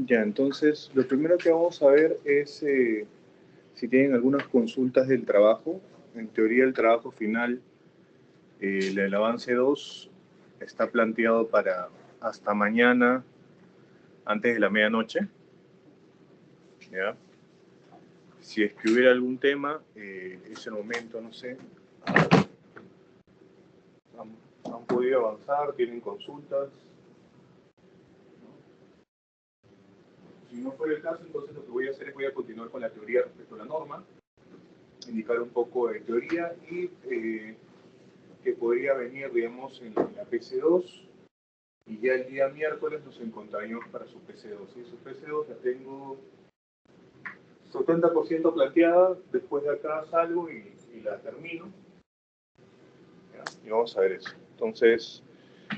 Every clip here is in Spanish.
Ya, entonces, lo primero que vamos a ver es si tienen algunas consultas del trabajo. En teoría, el trabajo final, el avance 2, está planteado para hasta mañana, antes de la medianoche. ¿Ya? Si es que hubiera algún tema, ese momento, no sé, han podido avanzar, tienen consultas. Si no fuera el caso, entonces lo que voy a hacer es voy a continuar con la teoría respecto a la norma, indicar un poco de teoría y que podría venir, digamos, en la PC2, y ya el día miércoles nos encontraríamos para su PC2. Y su PC2 la tengo 70% planteada, después de acá salgo y la termino. ¿Ya? Y vamos a ver eso. Entonces,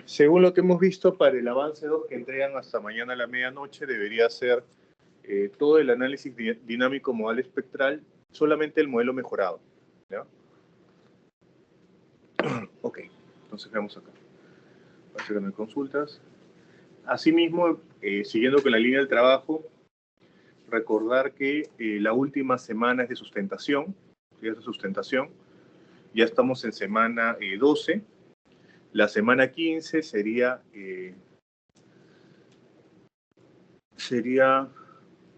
según lo que hemos visto, para el avance 2 que entregan hasta mañana a la medianoche, debería ser todo el análisis dinámico modal espectral, solamente el modelo mejorado. ¿Ya? Ok, entonces veamos acá. Parece que no hay consultas. Asimismo, siguiendo con la línea del trabajo, recordar que la última semana es de sustentación, ¿sí? Es de sustentación. Ya estamos en semana 12. La semana 15 sería,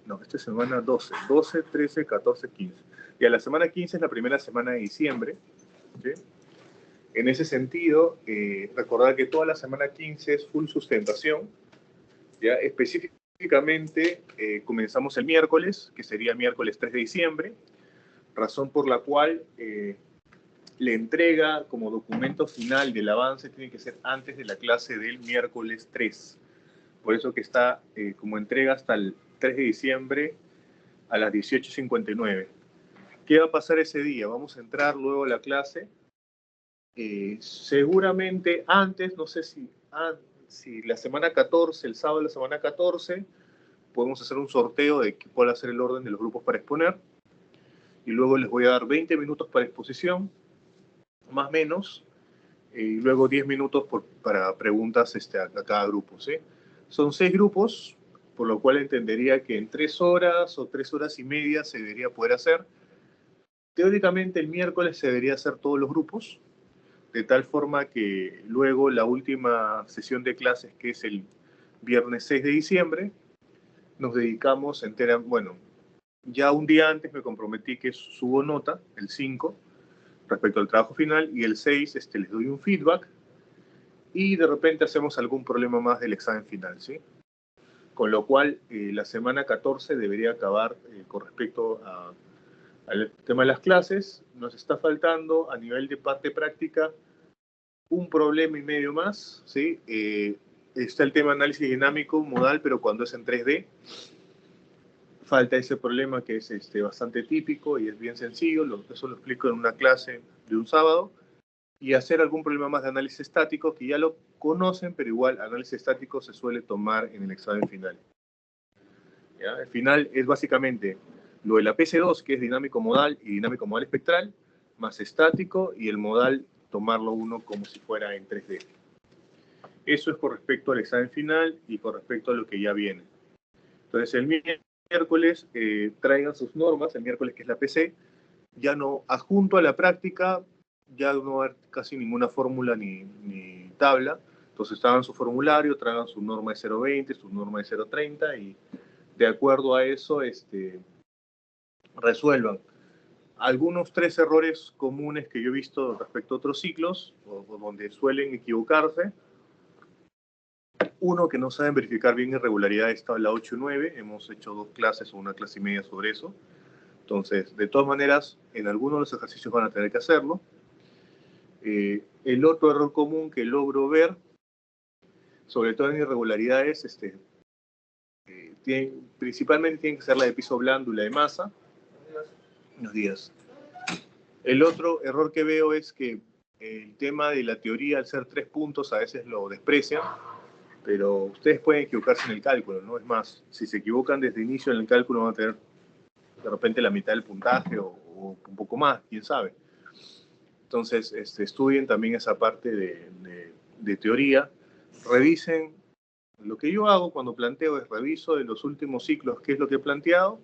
no, esta es semana 12, 12, 13, 14, 15. Ya la semana 15 es la primera semana de diciembre, ¿sí? En ese sentido, recordar que toda la semana 15 es full sustentación, ¿ya? Específicamente, comenzamos el miércoles, que sería miércoles 3 de diciembre, razón por la cual la entrega como documento final del avance tiene que ser antes de la clase del miércoles 3. Por eso que está como entrega hasta el 3 de diciembre a las 18:59. ¿Qué va a pasar ese día? Vamos a entrar luego a la clase. Seguramente antes, no sé si la semana 14, el sábado de la semana 14, podemos hacer un sorteo de cuál va a ser el orden de los grupos para exponer. Y luego les voy a dar 20 minutos para exposición, más o menos, y luego 10 minutos para preguntas a cada grupo, ¿sí? Son 6 grupos, por lo cual entendería que en 3 horas o 3 horas y media se debería poder hacer. Teóricamente el miércoles se debería hacer todos los grupos, de tal forma que luego la última sesión de clases, que es el viernes 6 de diciembre, nos dedicamos bueno, ya un día antes me comprometí que subo nota, el 5, respecto al trabajo final, y el 6 les doy un feedback, y de repente hacemos algún problema más del examen final, ¿sí? Con lo cual, la semana 14 debería acabar con respecto al tema de las clases. Nos está faltando a nivel de parte práctica un problema y medio más, ¿sí? Está el tema de análisis dinámico modal, pero cuando es en 3D. Falta ese problema que es bastante típico y es bien sencillo. Eso lo explico en una clase de un sábado. Y hacer algún problema más de análisis estático, que ya lo conocen, pero igual análisis estático se suele tomar en el examen final. ¿Ya? El final es básicamente lo de la PC2, que es dinámico modal y dinámico modal espectral, más estático, y el modal tomarlo uno como si fuera en 3D. Eso es con respecto al examen final y con respecto a lo que ya viene. Entonces el miércoles traigan sus normas, el miércoles que es la PC, ya no adjunto a la práctica, ya no va a haber casi ninguna fórmula ni tabla. Entonces traigan su formulario, traigan su norma de 0.20, su norma de 0.30 y de acuerdo a eso resuelvan. Algunos 3 errores comunes que yo he visto respecto a otros ciclos, o donde suelen equivocarse. Uno, que no saben verificar bien irregularidades, tabla 8 y 9. Hemos hecho 2 clases o una clase y media sobre eso. Entonces, de todas maneras, en algunos de los ejercicios van a tener que hacerlo. El otro error común que logro ver, sobre todo en irregularidades, principalmente tiene que ser la de piso blando y la de masa. Buenos días. El otro error que veo es que el tema de la teoría, al ser 3 puntos, a veces lo desprecian, pero ustedes pueden equivocarse en el cálculo, ¿no? Es más, si se equivocan desde el inicio en el cálculo van a tener de repente la mitad del puntaje o un poco más, quién sabe. Entonces, estudien también esa parte de teoría, revisen Lo que yo hago cuando planteo es reviso de los últimos ciclos qué es lo que he planteado,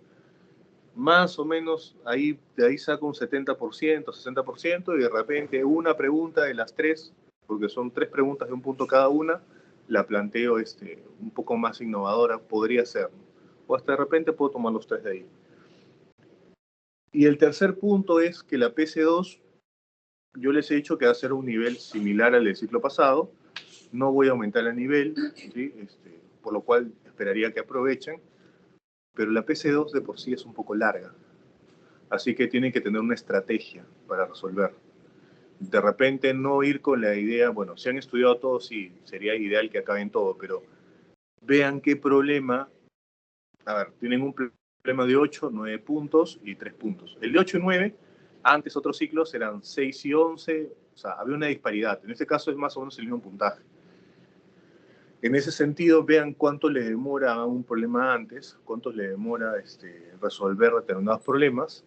más o menos de ahí saco un 70%, 60%, y de repente una pregunta de las tres, porque son tres preguntas de un punto cada una, la planteo un poco más innovadora, podría ser, ¿no? O hasta de repente puedo tomar los tres de ahí. Y el tercer punto es que la PC2, yo les he dicho que va a ser un nivel similar al del ciclo pasado, no voy a aumentar el nivel, ¿sí? Por lo cual esperaría que aprovechen, pero la PC2 de por sí es un poco larga, así que tienen que tener una estrategia para resolver. De repente no ir con la idea, bueno, si han estudiado todo, sí, sería ideal que acaben todo, pero vean qué problema, a ver, tienen un problema de 8, 9 puntos y 3 puntos. El de 8 y 9, antes otros ciclos eran 6 y 11, o sea, había una disparidad. En este caso es más o menos el mismo puntaje. En ese sentido, vean cuánto le demora un problema antes, cuánto le demora resolver determinados problemas.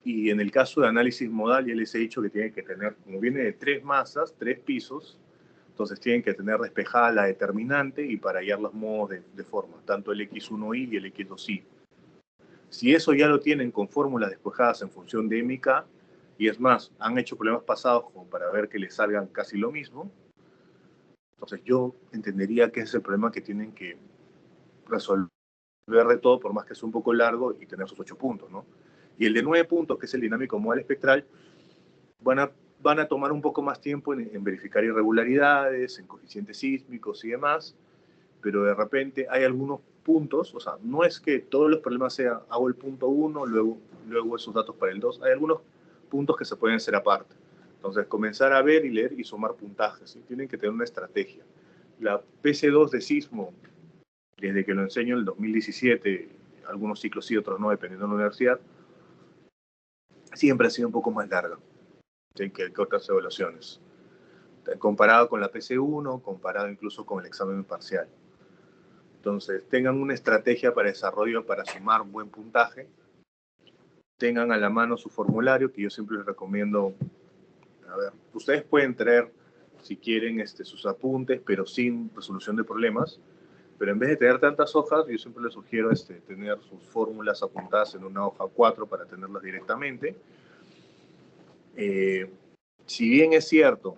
Y en el caso de análisis modal, ya les he dicho que tienen que tener, como viene de tres masas, tres pisos, entonces tienen que tener despejada la determinante y para hallar los modos de forma, tanto el x1i y el x2i. Si eso ya lo tienen con fórmulas despejadas en función de MK, y es más, han hecho problemas pasados como para ver que les salgan casi lo mismo, entonces yo entendería que ese es el problema que tienen que resolver de todo, por más que sea un poco largo y tener sus 8 puntos, ¿no? Y el de 9 puntos, que es el dinámico modal espectral, van a tomar un poco más tiempo en verificar irregularidades, en coeficientes sísmicos y demás, pero de repente hay algunos puntos, o sea, no es que todos los problemas sean, hago el punto 1, luego esos datos para el 2, hay algunos puntos que se pueden hacer aparte. Entonces, comenzar a ver y leer y sumar puntajes, ¿sí? Tienen que tener una estrategia. La PC2 de sismo, desde que lo enseño en el 2017, algunos ciclos sí, otros no, dependiendo de la universidad, siempre ha sido un poco más larga, ¿sí? que otras evaluaciones. Comparado con la PC1, comparado incluso con el examen parcial. Entonces, tengan una estrategia para desarrollo para sumar un buen puntaje. Tengan a la mano su formulario, que yo siempre les recomiendo. A ver, ustedes pueden traer, si quieren, sus apuntes, pero sin resolución de problemas. Pero en vez de tener tantas hojas, yo siempre les sugiero tener sus fórmulas apuntadas en una hoja 4 para tenerlas directamente. Si bien es cierto,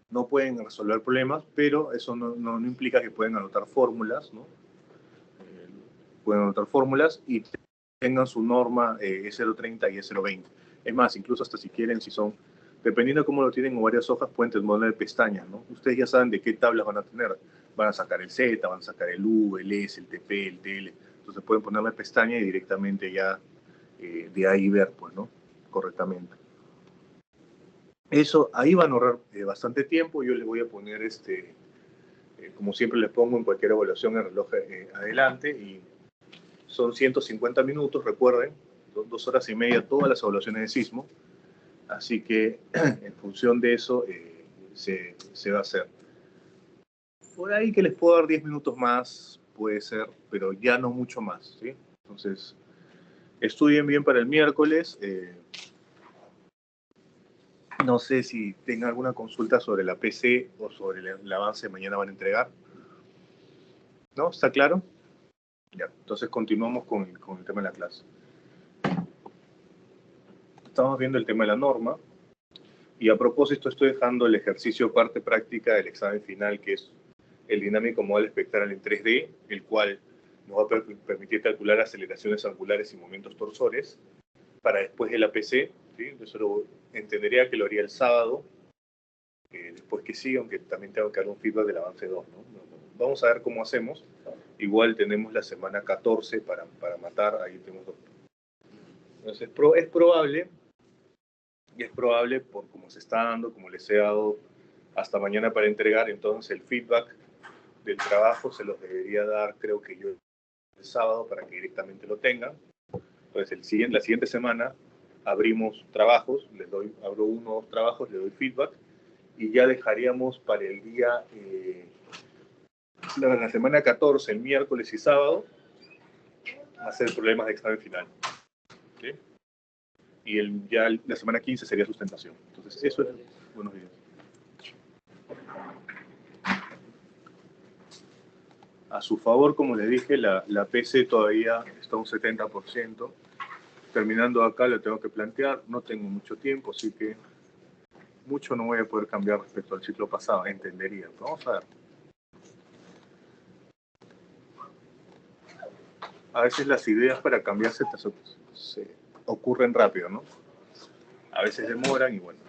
no pueden resolver problemas, pero eso no implica que pueden anotar fórmulas, ¿no? Pueden anotar fórmulas y tengan su norma E030 y E020. Es más, incluso hasta si quieren, si son, dependiendo de cómo lo tienen o varias hojas, pueden tener pestañas, ¿no? Ustedes ya saben de qué tablas van a tener. Van a sacar el Z, van a sacar el U, el S, el TP, el TL. Entonces pueden ponerle pestaña y directamente ya de ahí ver, pues, ¿no? Correctamente. Eso, ahí van a ahorrar bastante tiempo. Yo les voy a poner, como siempre les pongo en cualquier evaluación, el reloj adelante y son 150 minutos, recuerden, 2 horas y media todas las evaluaciones de sismo. Así que en función de eso se va a hacer. Por ahí que les puedo dar 10 minutos más, puede ser, pero ya no mucho más, ¿sí? Entonces, estudien bien para el miércoles. No sé si tengan alguna consulta sobre la PC o sobre el avance que mañana van a entregar. ¿No? ¿Está claro? Ya, entonces continuamos con el tema de la clase. Estamos viendo el tema de la norma. Y a propósito, estoy dejando el ejercicio parte práctica del examen final, que es el dinámico modal espectral en 3D, el cual nos va a permitir calcular aceleraciones angulares y momentos torsores para después del APC. ¿Sí? Eso lo entendería que lo haría el sábado, después que sí, aunque también tengo que dar un feedback del avance 2. ¿No? Vamos a ver cómo hacemos. Igual tenemos la semana 14 para matar, ahí tenemos 2. Entonces, es probable, por cómo se está dando, como les he dado hasta mañana para entregar, entonces el feedback del trabajo se los debería dar, creo que yo, el sábado para que directamente lo tengan. Entonces, la siguiente semana abrimos trabajos, abro 1 o 2 trabajos, les doy feedback y ya dejaríamos para el día, la semana 14, el miércoles y sábado, hacer problemas de examen final. ¿Sí? Y ya la semana 15 sería sustentación. Entonces, eso es. Buenos días. A su favor, como les dije, la PC todavía está un 70%. Terminando acá lo tengo que plantear, no tengo mucho tiempo, así que mucho no voy a poder cambiar respecto al ciclo pasado, entendería. Vamos a ver. A veces las ideas para cambiarse se ocurren rápido, ¿no? A veces demoran y bueno.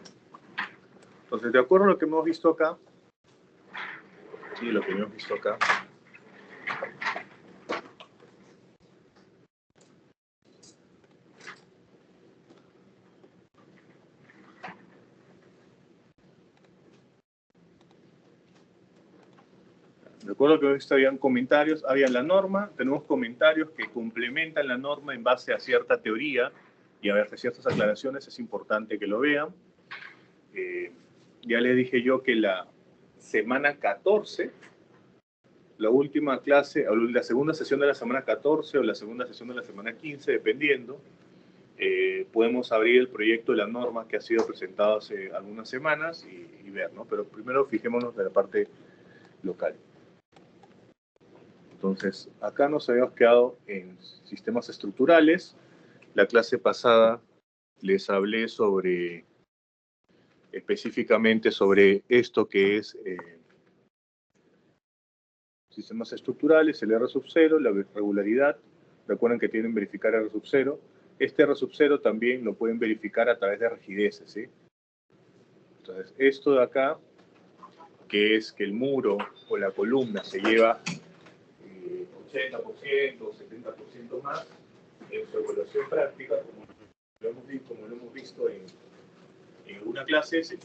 Entonces, de acuerdo a lo que hemos visto acá, sí, lo que hemos visto acá, de acuerdo a lo que hemos visto, habían comentarios, había la norma, tenemos comentarios que complementan la norma en base a cierta teoría y a ver ciertas aclaraciones, es importante que lo vean. Ya les dije yo que la semana 14, la última clase, o la segunda sesión de la semana 14 o la segunda sesión de la semana 15, dependiendo, podemos abrir el proyecto de la norma que ha sido presentado hace algunas semanas y ver, ¿no? Pero primero fijémonos de la parte local. Entonces, acá nos habíamos quedado en sistemas estructurales. La clase pasada les hablé sobre, específicamente sobre esto que es sistemas estructurales, el R sub 0, la regularidad. Recuerden que tienen que verificar R sub 0. Este R sub 0 también lo pueden verificar a través de rigideces, ¿sí? Entonces, esto de acá, que es que el muro o la columna se lleva 80% o 70% más en su evaluación práctica, como lo hemos visto en alguna clase, si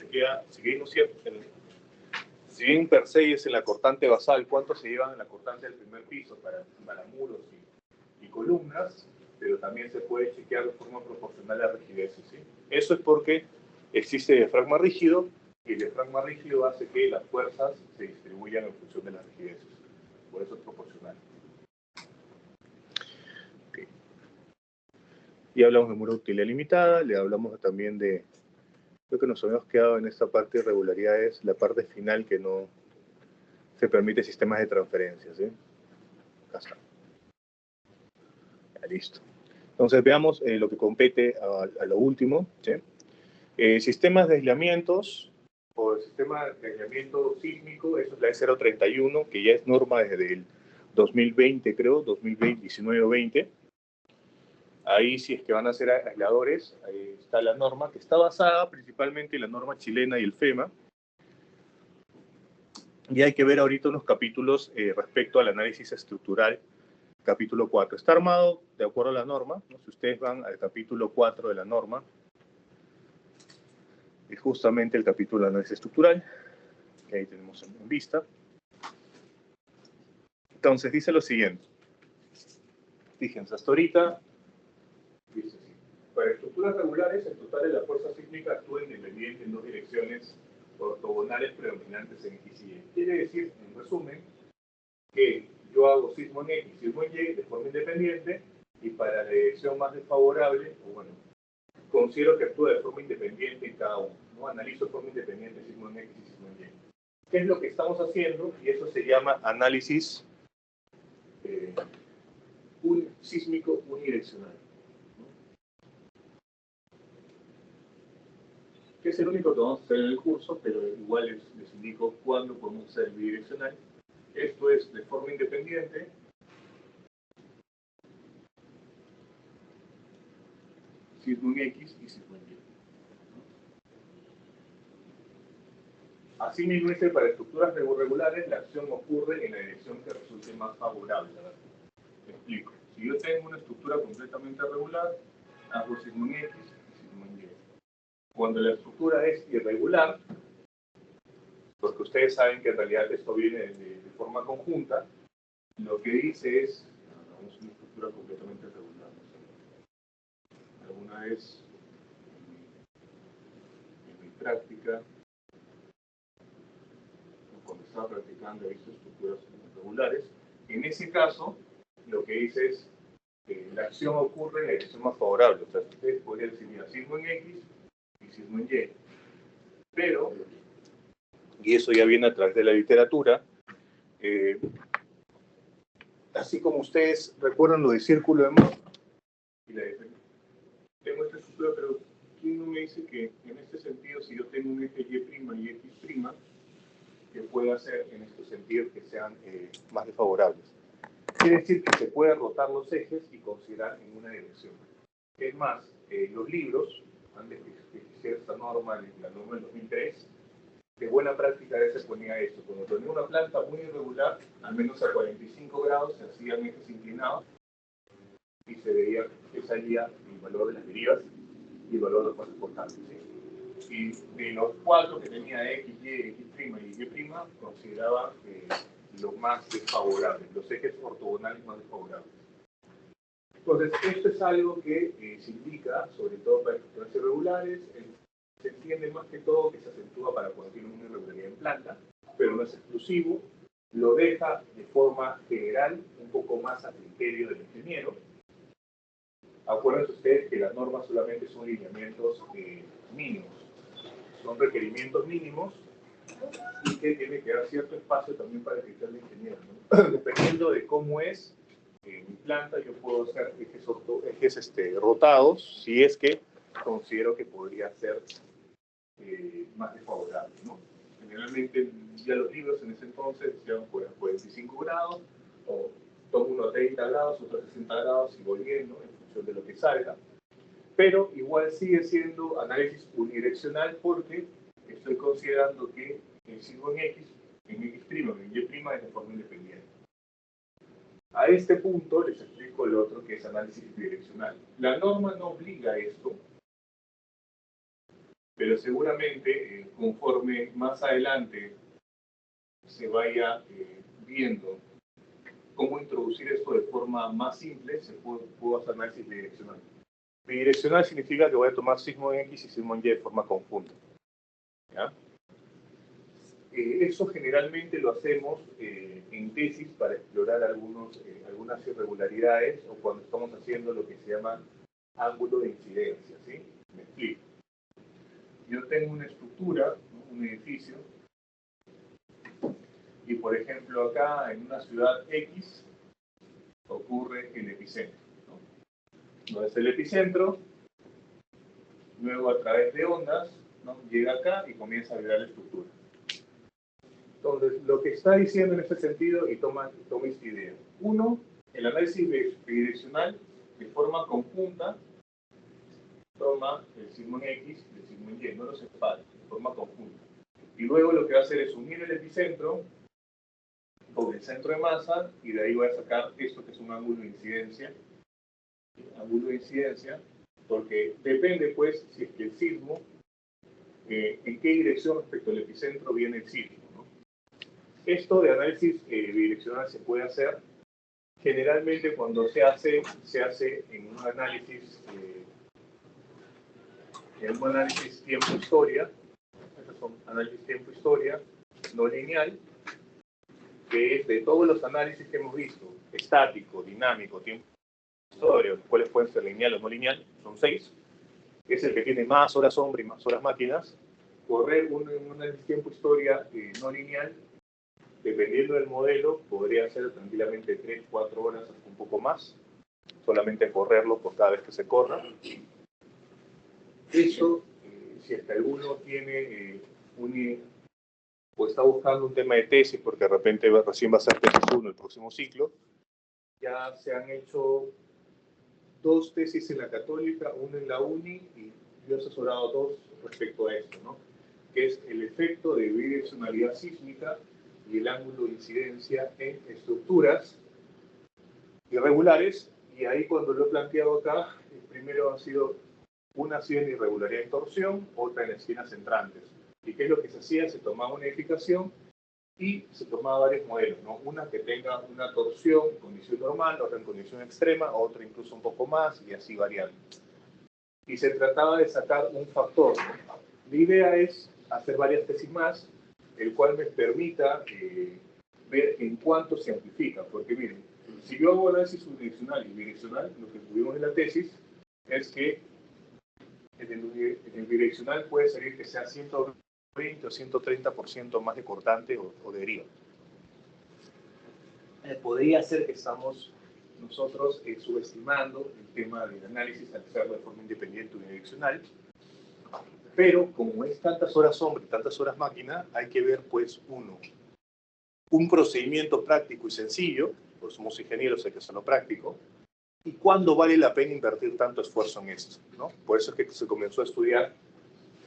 bien per se es en la cortante basal, cuánto se llevan en la cortante del primer piso para muros y columnas, pero también se puede chequear de forma proporcional a rigidez, ¿sí? Eso es porque existe diafragma rígido y el diafragma rígido hace que las fuerzas se distribuyan en función de las rigideces. Por eso es proporcional. Okay. Y hablamos de muro de utilidad limitada, le hablamos también de, creo que nos habíamos quedado en esta parte de irregularidades, la parte final que no se permite sistemas de transferencia, ¿sí? Acá está. Ya, listo. Entonces veamos lo que compete a lo último, ¿sí? Sistemas de aislamientos o el sistema de aislamiento sísmico, eso es la E031, que ya es norma desde el 2020, creo, 2020, 19 o 20. Ahí, si es que van a ser aisladores, ahí está la norma, que está basada principalmente en la norma chilena y el FEMA. Y hay que ver ahorita unos capítulos respecto al análisis estructural, capítulo 4. Está armado de acuerdo a la norma, ¿no? Si ustedes van al capítulo 4 de la norma, es justamente el capítulo de análisis estructural, que ahí tenemos en vista. Entonces, dice lo siguiente. Fíjense, hasta ahorita, dice así. Para estructuras regulares, el total de la fuerza sísmica actúa independiente en dos direcciones ortogonales predominantes en X y Y. Quiere decir, en resumen, que yo hago sismo en X, sismo en Y de forma independiente y para la dirección más desfavorable, o bueno, considero que actúa de forma independiente en cada uno, ¿no? Analizo de forma independiente sismo en X y sismo en Y. ¿Qué es lo que estamos haciendo? Y eso se llama análisis sísmico unidireccional, ¿no? Que es el único que vamos a hacer en el curso, pero igual les indico cuándo podemos hacer el bidireccional. Esto es de forma independiente. Sismo en X y sismo en Y. Asimismo, para estructuras regulares, la acción ocurre en la dirección que resulte más favorable. Me explico. Si yo tengo una estructura completamente regular, hago sismo en X y sismo en Y. Cuando la estructura es irregular, porque ustedes saben que en realidad esto viene de forma conjunta, lo que dice es, hagamos una estructura completamente regular. Alguna vez en mi práctica, cuando estaba practicando, he visto estructuras regulares. En ese caso, lo que dice es que la acción ocurre en la dirección más favorable. O sea, ustedes podrían decir, mira, sismo en X y sismo en Y. Pero, y eso ya viene a través de la literatura, así como ustedes recuerdan lo de círculo de Mohs y la definición. Tengo esta estructura, pero ¿quién no me dice que en este sentido, si yo tengo un eje Y' y X', que pueda hacer en estos sentidos que sean más desfavorables? Quiere decir que se puede rotar los ejes y considerar en una dirección. Es más, los libros, antes que existiera esta norma, la norma del 2003, de buena práctica a veces ponía esto. Cuando tenía una planta muy irregular, al menos a 45 grados, se hacían ejes inclinados y se veía que salía el valor de las derivas y el valor de los más importantes, ¿sí? Y de los cuatro que tenía X, Y, X' y Y', consideraba los más desfavorables, los ejes ortogonales más desfavorables. Entonces, esto es algo que se indica, sobre todo para estructuras irregulares, se entiende más que todo que se acentúa para cuando tiene una irregularidad en planta, pero no es exclusivo, lo deja de forma general un poco más a criterio del ingeniero. Acuérdense ustedes que las normas solamente son lineamientos mínimos, son requerimientos mínimos y que tiene que dar cierto espacio también para el criterio del ingeniero, ¿no? Dependiendo de cómo es mi planta, yo puedo hacer ejes rotados si es que considero que podría ser más desfavorable, ¿no? Generalmente ya los libros en ese entonces decían 45 grados, o tomo uno a 30 grados, otro a 60 grados y volviendo en función de lo que salga. Pero igual sigue siendo análisis unidireccional porque estoy considerando que el signo en X, en X', en Y' es de forma independiente. A este punto les explico el otro que es análisis bidireccional. La norma no obliga a esto, pero seguramente conforme más adelante se vaya viendo cómo introducir esto de forma más simple, se puede hacer análisis bidireccional. Bidireccional significa que voy a tomar signo en X y signo en Y de forma conjunta, ¿ya? Eso generalmente lo hacemos en tesis para explorar algunas irregularidades o cuando estamos haciendo lo que se llama ángulo de incidencia, ¿sí? Me explico. Yo tengo una estructura, ¿no? Un edificio, y por ejemplo acá en una ciudad X ocurre el epicentro, ¿no? Donde es el epicentro, luego a través de ondas, ¿no? Llega acá y comienza a vibrar la estructura. Entonces, lo que está diciendo en este sentido, y toma esta idea. Uno, el análisis bidireccional de forma conjunta toma el signo en X y el signo en Y, no los separa, de forma conjunta. Y luego lo que va a hacer es unir el epicentro con el centro de masa y de ahí voy a sacar esto que es un ángulo de incidencia. Ángulo de incidencia, porque depende pues si es que el sismo, en qué dirección respecto al epicentro viene el sismo, ¿no? Esto de análisis bidireccional se puede hacer. Generalmente cuando se hace en un análisis tiempo-historia. Estos son análisis tiempo-historia no lineal, que es de todos los análisis que hemos visto, estático, dinámico, tiempo-historia, los cuales pueden ser lineal o no lineal, son 6, es el que tiene más horas hombre y más horas máquinas. Correr un análisis tiempo-historia no lineal, dependiendo del modelo, podría ser tranquilamente 3, 4 horas, hasta un poco más, solamente correrlo por cada vez que se corra. Eso, si hasta alguno tiene o está buscando un tema de tesis, porque de repente recién va a ser tesis 1 el próximo ciclo, ya se han hecho 2 tesis en la Católica, una en la UNI, y yo he asesorado 2 respecto a esto, ¿no? Que es el efecto de bidireccionalidad sísmica y el ángulo de incidencia en estructuras irregulares, y ahí cuando lo he planteado acá, el primero ha sido una en irregularidad en torsión, otra en esquinas entrantes. ¿Y qué es lo que se hacía? Se tomaba una edificación y se tomaba varios modelos, ¿no? Una que tenga una torsión en condición normal, otra en condición extrema, otra incluso un poco más, y así variando. Y se trataba de sacar un factor, ¿no? La idea es hacer varias tesis más, el cual me permita ver en cuánto se amplifica. Porque miren, si yo hago análisis unidireccional y bidireccional, lo que tuvimos en la tesis es que en el bidireccional puede salir que sea 120 o 130% más de cortante o de deriva. podría ser que estamos nosotros subestimando el tema del análisis al hacerlo de forma independiente y unidireccional. Pero como es tantas horas hombre y tantas horas máquina, hay que ver, pues, un procedimiento práctico y sencillo, pues somos ingenieros, hay que hacerlo práctico, y cuándo vale la pena invertir tanto esfuerzo en esto, ¿no? Por eso es que se comenzó a estudiar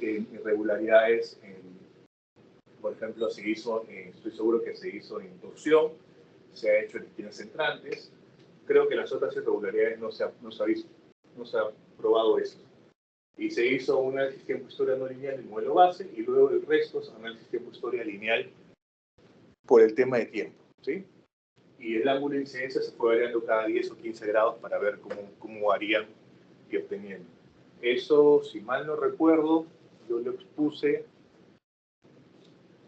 irregularidades, por ejemplo, se hizo, estoy seguro que se hizo en torsión, se ha hecho en espinas entrantes. Creo que las otras irregularidades no se ha probado esto. Y se hizo un análisis tiempo-historia no lineal del modelo base, y luego el resto es análisis tiempo-historia lineal por el tema de tiempo, ¿sí? Y el ángulo de incidencia se fue variando cada 10 o 15 grados para ver cómo varían y obteniendo. Eso, si mal no recuerdo, yo lo expuse,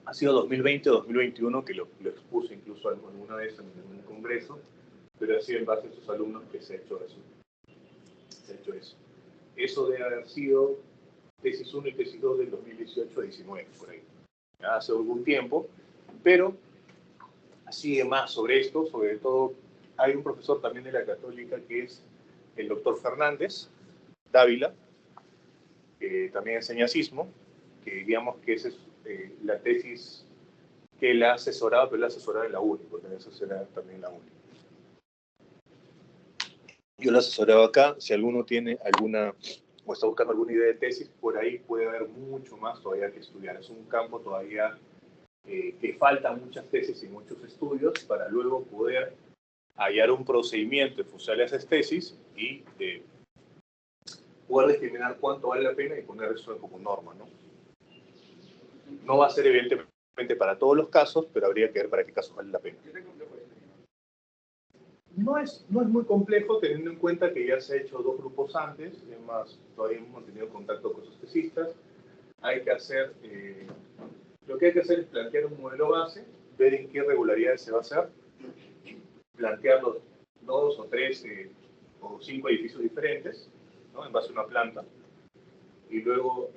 ha sido 2020 o 2021 que lo expuse incluso alguna vez en un congreso, pero ha sido en base a sus alumnos que se ha hecho eso. Eso debe haber sido tesis 1 y tesis 2 del 2018-19, por ahí. Ya hace algún tiempo, pero sigue más sobre esto, sobre todo hay un profesor también de la Católica que es el doctor Fernández Dávila, que también enseña sismo, que digamos que esa es la tesis que él ha asesorado, pero él ha asesorado en la UNI, porque él asesorado también en la UNI. Yo lo he asesorado acá, si alguno tiene alguna, o está buscando alguna idea de tesis, por ahí puede haber mucho más todavía que estudiar. Es un campo todavía que faltan muchas tesis y muchos estudios para luego poder hallar un procedimiento en función a esas tesis y poder determinar cuánto vale la pena y poner eso como norma, ¿no? No va a ser evidentemente para todos los casos, pero habría que ver para qué casos vale la pena. No es muy complejo, teniendo en cuenta que ya se ha hecho 2 grupos antes, además todavía hemos mantenido contacto con sus tesistas. Hay que hacer, lo que hay que hacer es plantear un modelo base, ver en qué regularidades se va a hacer, plantear los 2 o 3 o 5 edificios diferentes, ¿no? En base a una planta. Y luego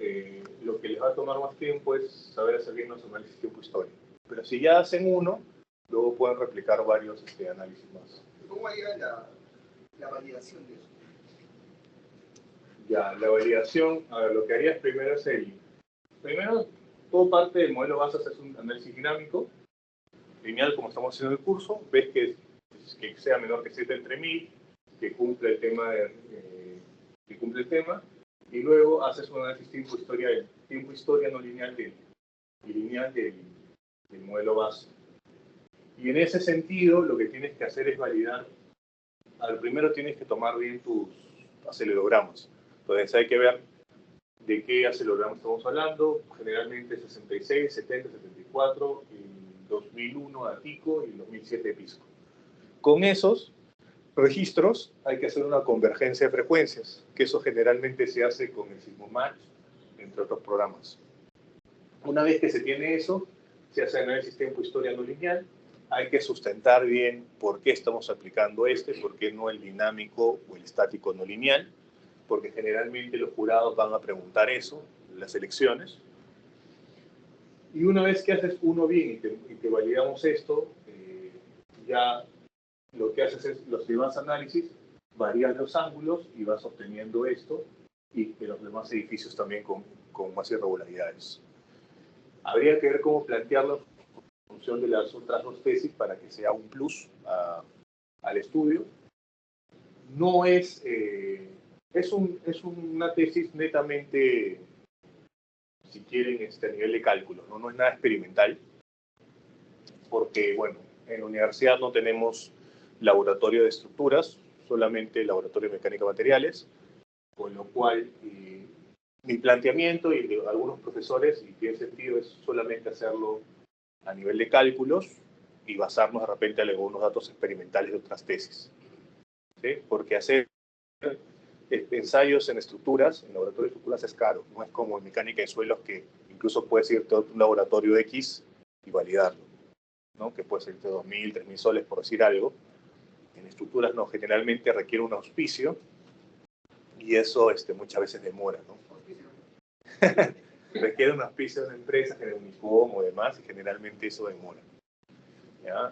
lo que les va a tomar más tiempo es saber hacer bien los análisis tiempo-historia. Pero si ya hacen uno, luego pueden replicar varios análisis más. ¿Cómo haría la validación de eso? Ya, la validación, a ver, lo que harías primero es primero, todo parte del modelo base es un análisis dinámico, lineal como estamos haciendo en el curso, ves que sea menor que 7 entre 1000, que cumple el tema, y luego haces un análisis tiempo-historia no lineal del modelo base. Y en ese sentido, lo que tienes que hacer es validar. Al primero tienes que tomar bien tus acelerogramas. Entonces hay que ver de qué acelerograma estamos hablando. Generalmente 66, 70, 74, el 2001 de Atico y el 2007 de Pisco. Con esos registros hay que hacer una convergencia de frecuencias, que eso generalmente se hace con el SysmoMatch, entre otros programas. Una vez que se tiene eso, se hace análisis tiempo-historia no lineal. Hay que sustentar bien por qué estamos aplicando por qué no el dinámico o el estático no lineal, porque generalmente los jurados van a preguntar eso en las elecciones. Y una vez que haces uno bien y te validamos esto, ya lo que haces es los demás análisis, varías los ángulos y vas obteniendo esto, y de los demás edificios también con más irregularidades. Habría que ver cómo plantearlo en función de las otras 2 tesis para que sea un plus al estudio. No es una tesis netamente, si quieren, a nivel de cálculo, ¿no? No es nada experimental, porque, bueno, en la universidad no tenemos laboratorio de estructuras, solamente laboratorio de mecánica de materiales, con lo cual mi planteamiento y de algunos profesores, y tiene sentido, es solamente hacerlo a nivel de cálculos y basarnos de repente en algunos datos experimentales de otras tesis, ¿sí? Porque hacer ensayos en estructuras, en laboratorio de estructuras es caro, no es como en mecánica de suelos que incluso puedes irte a un laboratorio X y validarlo, ¿no? Que puede ser de 2.000, 3.000 soles, por decir algo. En estructuras no, generalmente requiere un auspicio y eso muchas veces demora, ¿no? Requiere un auspicio de una empresa, de Unicom o demás, y generalmente eso demora, ¿ya?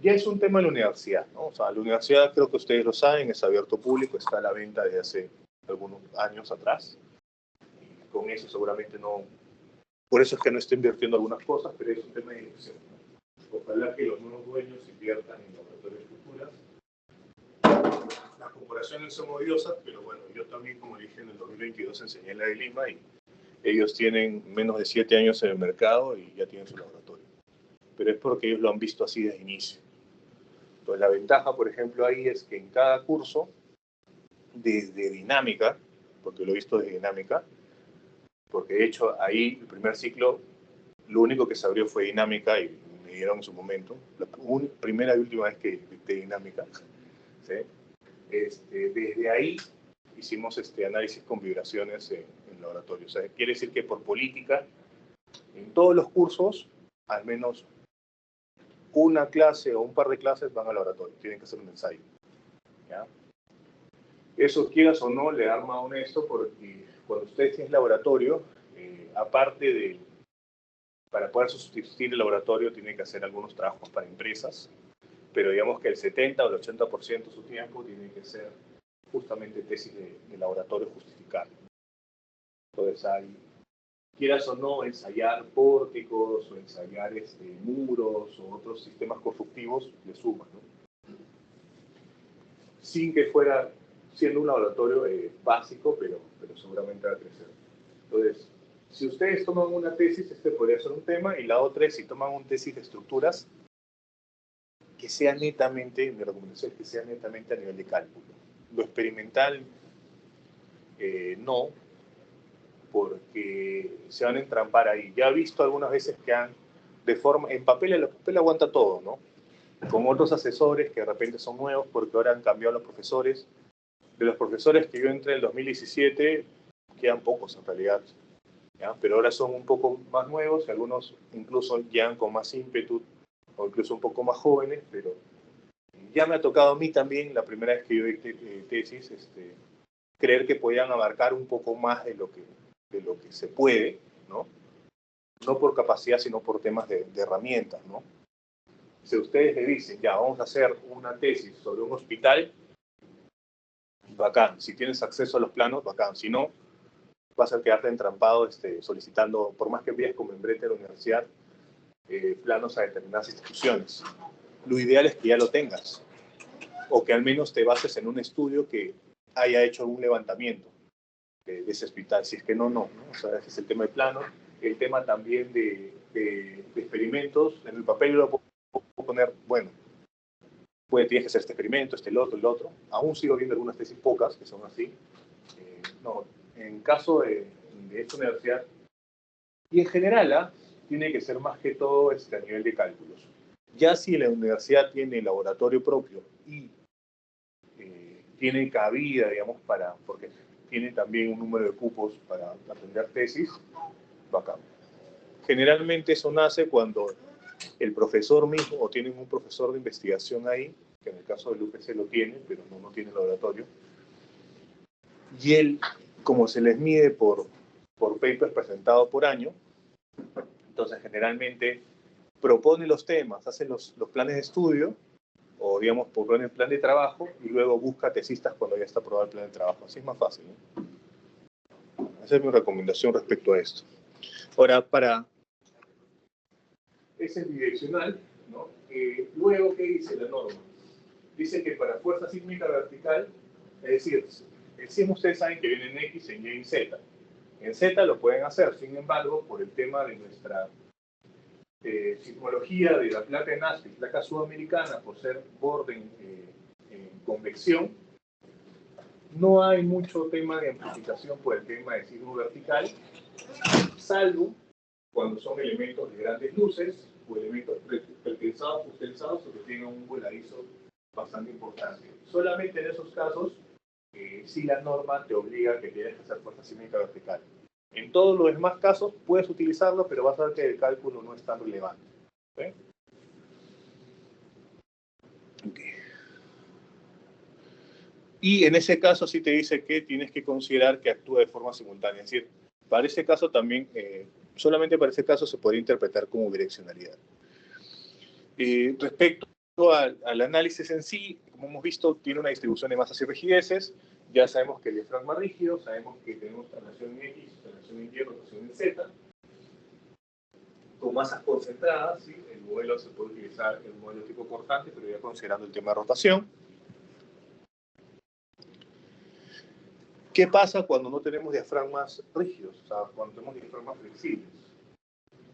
ya es un tema de la universidad, ¿no? O sea, la universidad, creo que ustedes lo saben, es abierto público, está a la venta desde hace algunos años atrás. Y con eso seguramente no... Por eso es que no estoy invirtiendo algunas cosas, pero es un tema de inversión, ¿no? Ojalá que los nuevos dueños inviertan en laboratorios futuras. Las comparaciones son odiosas, pero bueno, yo también, como dije, en el 2022 enseñé en la de Lima y ellos tienen menos de 7 años en el mercado y ya tienen su laboratorio. Pero es porque ellos lo han visto así desde inicio. Entonces, la ventaja, por ejemplo, ahí es que en cada curso, desde dinámica, porque lo he visto desde dinámica, porque de hecho ahí el primer ciclo, lo único que se abrió fue dinámica y me dieron en su momento, la primera y última vez que dicté dinámica, ¿sí? Desde ahí hicimos análisis con vibraciones en laboratorio. O sea, quiere decir que por política, en todos los cursos, al menos una clase o un par de clases van al laboratorio, tienen que hacer un ensayo, ¿ya? Eso, quieras o no, le arma honesto porque cuando ustedes tienen laboratorio, aparte de, para poder sustituir el laboratorio, tienen que hacer algunos trabajos para empresas, pero digamos que el 70 o el 80% de su tiempo tiene que ser justamente tesis de laboratorio justificado. Entonces hay, quieras o no, ensayar pórticos o ensayar muros o otros sistemas constructivos le suman, ¿no? Sin que fuera siendo un laboratorio básico, pero seguramente va a crecer. Entonces, si ustedes toman una tesis, podría ser un tema, y la otra es si toman una tesis de estructuras, que sea netamente, mi recomendación es que sea netamente a nivel de cálculo. Lo experimental, no, porque se van a entrampar ahí. Ya he visto algunas veces que han, de forma, en papel, el papel aguanta todo, ¿no? Con otros asesores que de repente son nuevos, porque ahora han cambiado los profesores. De los profesores que yo entré en el 2017, quedan pocos en realidad, ¿ya? Pero ahora son un poco más nuevos, y algunos incluso llegan con más ímpetu, o incluso un poco más jóvenes, pero ya me ha tocado a mí también, la primera vez que yo dicté tesis, creer que podían abarcar un poco más de lo que se puede, ¿no? No por capacidad, sino por temas de herramientas, ¿no? Si ustedes le dicen, ya, vamos a hacer una tesis sobre un hospital, bacán. Si tienes acceso a los planos, bacán. Si no, vas a quedarte entrampado solicitando, por más que envíes como membrete de la universidad, planos a determinadas instituciones. Lo ideal es que ya lo tengas, o que al menos te bases en un estudio que haya hecho algún levantamiento de ese hospital. Si es que no. O sea, ese es el tema de planos. El tema también de experimentos. En el papel lo puedo poner, bueno, tienes que hacer este experimento, el otro. Aún sigo viendo algunas tesis pocas que son así. No, en caso de esta universidad, y en general, tiene que ser más que todo a nivel de cálculos. Ya si la universidad tiene laboratorio propio y tiene cabida, digamos, porque tiene también un número de cupos para atender tesis, bacán. Generalmente eso nace cuando el profesor mismo, o tienen un profesor de investigación ahí, que en el caso del UPC lo tiene, pero no tiene laboratorio, y él, como se les mide por papers presentados por año, entonces generalmente propone los temas, hace los planes de estudio, o digamos, propone el plan de trabajo, y luego busca tesistas cuando ya está aprobado el plan de trabajo. Así es más fácil, ¿no? Esa es mi recomendación respecto a esto. Ahora, ese es bidireccional, ¿no? Luego, ¿qué dice la norma? Dice que para fuerza sísmica vertical, es decir, el sismo ustedes saben que viene en X, en Y y en Z. En Z lo pueden hacer, sin embargo, por el tema de nuestra sismología de la placa de Nazca y placa sudamericana, por ser borde en convección, no hay mucho tema de amplificación por el tema de sismo vertical, salvo cuando son elementos de grandes luces o elementos pretensados, sustentados o que tengan un voladizo bastante importante. Solamente en esos casos, sí la norma te obliga a que tienes que hacer fuerza sísmica vertical. En todos los demás casos puedes utilizarlo, pero vas a ver que el cálculo no es tan relevante. ¿Okay? Okay. Y en ese caso sí te dice que tienes que considerar que actúa de forma simultánea. Es decir, para ese caso también, solamente para ese caso se podría interpretar como direccionalidad. Respecto al análisis en sí, como hemos visto, tiene una distribución de masas y rigideces. Ya sabemos que el diafragma rígido, sabemos que tenemos traslación en X, traslación en Y, rotación en Z. Con masas concentradas, ¿sí? El modelo se puede utilizar el modelo tipo cortante, pero ya considerando el tema de rotación. ¿Qué pasa cuando no tenemos diafragmas rígidos? O sea, cuando tenemos diafragmas flexibles.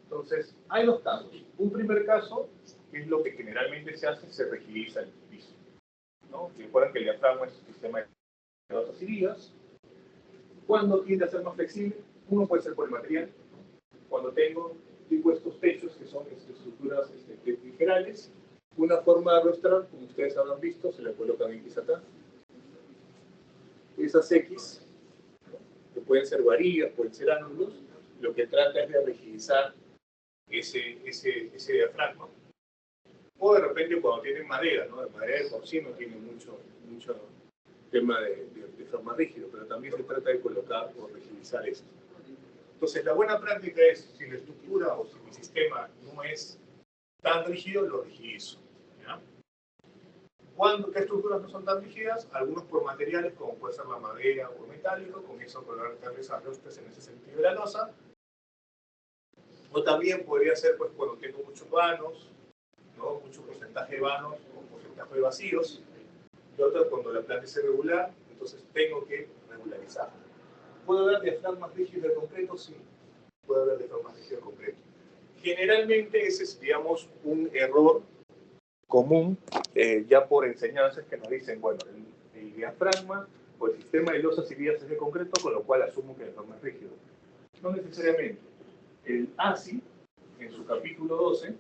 Entonces, hay dos casos. Un primer caso, que es lo que generalmente se hace, se rigidiza el piso, ¿no? Recuerden que el diafragma es un sistema de losas y vigas. Cuando tiende a ser más flexible, uno puede ser por el material. Cuando tengo estos techos, que son estructuras ligerales, una forma de arrastrar, como ustedes habrán visto, se le colocan X acá. Esas X, que pueden ser varillas, pueden ser ángulos, lo que trata es de rigidizar ese diafragma. O de repente cuando tienen madera, ¿no? De madera de por sí no tiene mucho tema de diafragma rígido, pero también se trata de colocar o rigidizar esto. Entonces la buena práctica es, si la estructura o si mi sistema no es tan rígido, lo rigidizo, ¿ya? ¿Qué estructuras no son tan rígidas? Algunos por materiales, como puede ser la madera o metálico, con eso colocarles ajustes en ese sentido de la losa. O también podría ser pues, cuando tengo muchos vanos, ¿no? Mucho porcentaje de vanos o porcentaje de vacíos. Y otro cuando la planta es irregular, entonces tengo que regularizar. ¿Puede haber diafragmas rígidos de concreto? Sí, puede haber diafragmas rígidos de concreto. Generalmente ese es, digamos, un error común, ya por enseñanzas que nos dicen, bueno, el diafragma o el sistema de losas y vigas es de concreto, con lo cual asumo que el diafragma es rígido. No necesariamente. El ASI, en su capítulo 12,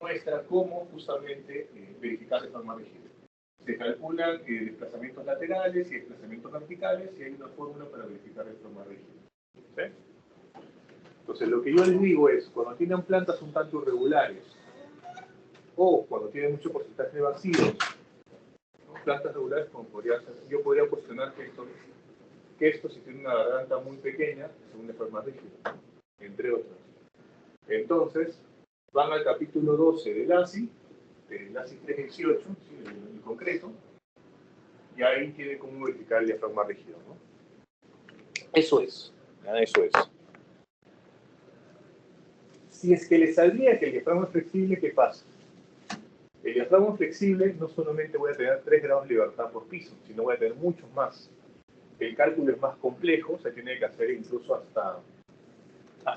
muestra cómo justamente verificar el diafragma rígido. Se calculan desplazamientos laterales y desplazamientos verticales y hay una fórmula para verificar el diafragma rígido. ¿Sí? Entonces, lo que yo les digo es, cuando tienen plantas un tanto irregulares o cuando tienen mucho porcentaje de vacíos, ¿no? Plantas regulares, como yo podría cuestionar que esto si tiene una garganta muy pequeña, es un diafragma rígido, entre otras. Entonces, van al capítulo 12 del ASI 318, ¿sí? el concreto, y ahí tiene cómo verificar el diafragma rígido, ¿no? Eso es, eso es. Si es que le saldría que el diafragma es flexible, ¿qué pasa? El diafragma flexible no solamente voy a tener 3 grados de libertad por piso, sino voy a tener muchos más. El cálculo es más complejo, se tiene que hacer incluso hasta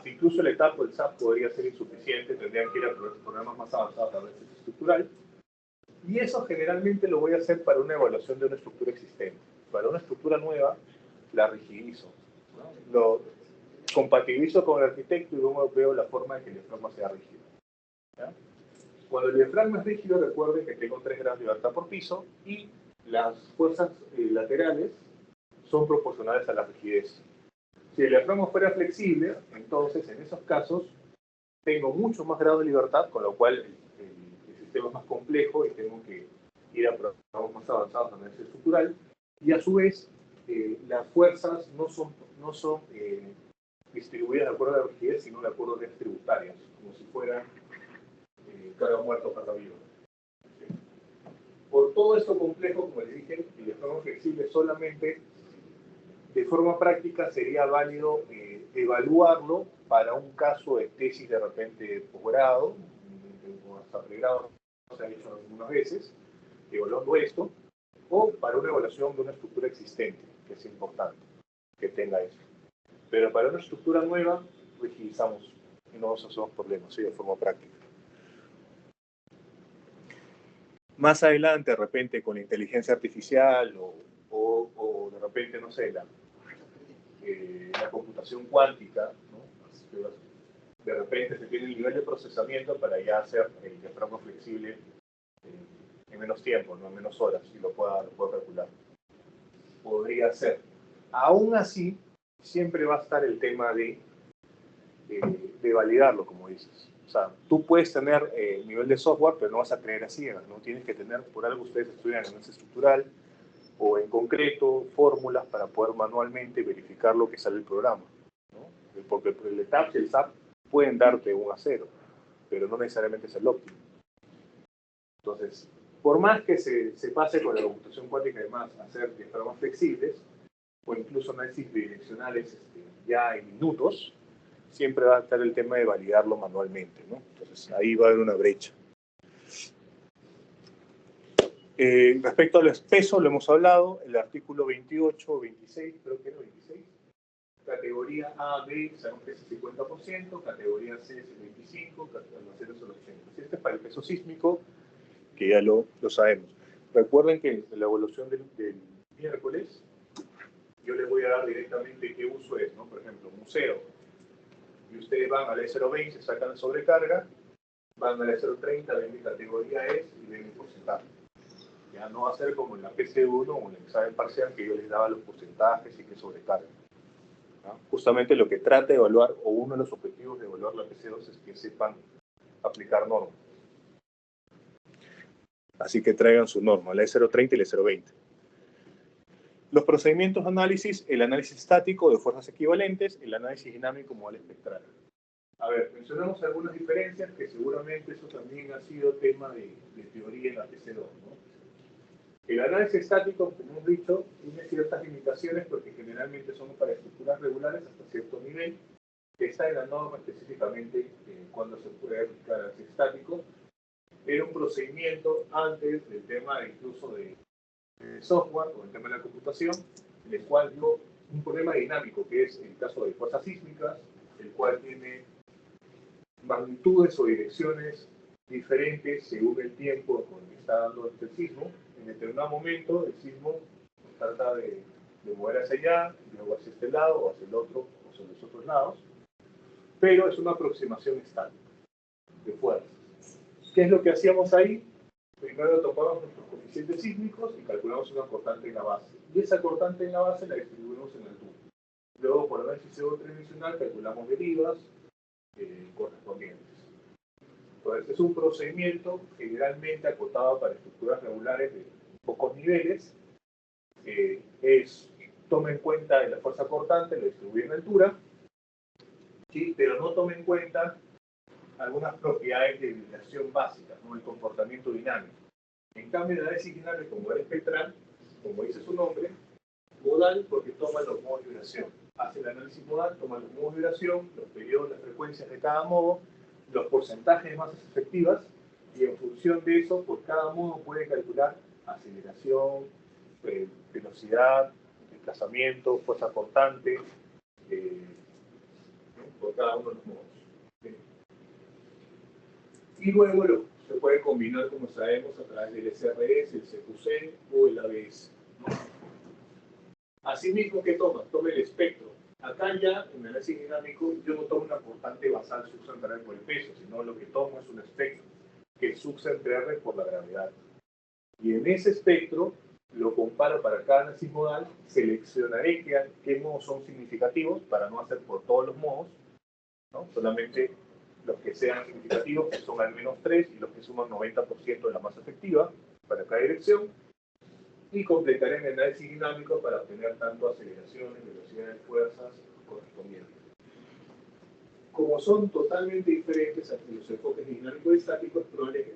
incluso el etapa del SAP podría ser insuficiente, tendrían que ir a programas más avanzados a análisis estructural. Y eso generalmente lo voy a hacer para una evaluación de una estructura existente. Para una estructura nueva, la rigidizo, ¿no? Lo compatibilizo con el arquitecto y luego veo la forma de que el diafragma sea rígido, ¿ya? Cuando el diafragma es rígido, recuerden que tengo 3 grados de libertad por piso y las fuerzas laterales son proporcionales a la rigidez. Si el diafragma fuera flexible, entonces en esos casos tengo mucho más grados de libertad, con lo cual el sistema es más complejo y tengo que ir a programas más avanzados de análisis estructural. Y a su vez, las fuerzas no son distribuidas de acuerdo a la rigidez, sino de acuerdo a las tributarias, como si fueran carga muerta o carga viva. ¿Sí? Por todo esto complejo, como les dije, el diafragma flexible solamente de forma práctica sería válido evaluarlo para un caso de tesis de repente posgrado, o hasta pregrado, se ha hecho algunas veces, evaluando esto, o para una evaluación de una estructura existente, que es importante que tenga eso. Pero para una estructura nueva, rigidizamos y no nos hacemos problemas, ¿sí? De forma práctica. Más adelante, de repente, con la inteligencia artificial o de repente, no sé, la computación cuántica, ¿no? De repente se tiene el nivel de procesamiento para ya hacer el diafragma flexible en menos tiempo, no en menos horas, y lo pueda calcular. Podría ser. Aún así, siempre va a estar el tema de validarlo, como dices. O sea, tú puedes tener nivel de software, pero no vas a creer a ciegas, ¿no? Tienes que tener, por algo ustedes estudian análisis estructural, o en concreto, fórmulas para poder manualmente verificar lo que sale del programa, ¿no? Porque el TAPS y el SAP pueden darte un a 0, pero no necesariamente es el óptimo. Entonces, por más que se pase con la computación cuántica y demás a hacer diagramas flexibles, o incluso análisis bidireccionales ya en minutos, siempre va a estar el tema de validarlo manualmente, ¿no? Entonces, ahí va a haber una brecha. Respecto al peso, lo hemos hablado, el artículo 28 o 26, creo que era 26, categoría A, B, sabemos que es el 50%, categoría C es el 25%, categoría C es el 80%. Este es para el peso sísmico, que ya lo sabemos. Recuerden que en la evaluación del miércoles, yo les voy a dar directamente qué uso es, ¿no? Por ejemplo, museo. Y ustedes van al E020, sacan sobrecarga, van al E030, ven mi categoría es y ven mi porcentaje. Ya no va a ser como en la PC1 o en el examen parcial que yo les daba los porcentajes y qué sobrecarga. ¿No? Justamente lo que trata de evaluar, o uno de los objetivos de evaluar la PC2 es que sepan aplicar normas. Así que traigan su norma, la E030 y la E020. Los procedimientos de análisis, el análisis estático de fuerzas equivalentes, el análisis dinámico modal espectral. A ver, mencionamos algunas diferencias que seguramente eso también ha sido tema de teoría en la PC2, ¿no? El análisis estático, como hemos dicho, tiene ciertas limitaciones porque generalmente son para estructuras regulares hasta cierto nivel, que está en la norma específicamente cuando se puede aplicar análisis estático. Era un procedimiento antes del tema incluso de software o el tema de la computación, en el cual dio un problema dinámico, que es el caso de fuerzas sísmicas, el cual tiene magnitudes o direcciones diferentes según el tiempo con el que está dando el sismo. En determinado momento el sismo trata de mover hacia allá, y luego hacia este lado o hacia el otro o hacia los otros lados, pero es una aproximación estática de fuerzas. ¿Qué es lo que hacíamos ahí? Primero topamos nuestros coeficientes sísmicos y calculamos una cortante en la base. Y esa cortante en la base la distribuimos en altura. Luego, por análisis tridimensional, calculamos derivas correspondientes. Entonces, es un procedimiento generalmente acotado para estructuras regulares de pocos niveles. Toma en cuenta la fuerza cortante, la distribuye en altura, ¿sí? Pero no toma en cuenta algunas propiedades de vibración básicas, como el comportamiento dinámico. En cambio, el análisis dinámico modal espectral, como dice su nombre, modal porque toma los modos de vibración. Hace el análisis modal, toma los modos de vibración, los periodos, las frecuencias de cada modo, los porcentajes de masas efectivas, y en función de eso, por cada modo puede calcular aceleración, velocidad, desplazamiento, fuerza cortante, por cada uno de los modos. Y luego se puede combinar, como sabemos, a través del SRS, el CQC o el ABS, ¿no? Asimismo, ¿qué toma? Toma el espectro. Acá ya, en el análisis dinámico, yo no tomo una constante basal subcentrada por el peso, sino lo que tomo es un espectro, que es subcentrada por la gravedad. Y en ese espectro, lo comparo para cada análisis modal, seleccionaré qué modos son significativos, para no hacer por todos los modos, ¿no? Solamente los que sean significativos, que son al menos 3, y los que suman 90% de la masa efectiva para cada dirección, y completaré el análisis dinámico para obtener tanto aceleraciones, velocidades, fuerzas correspondientes. Como son totalmente diferentes a los enfoques dinámicos y estáticos, es probable que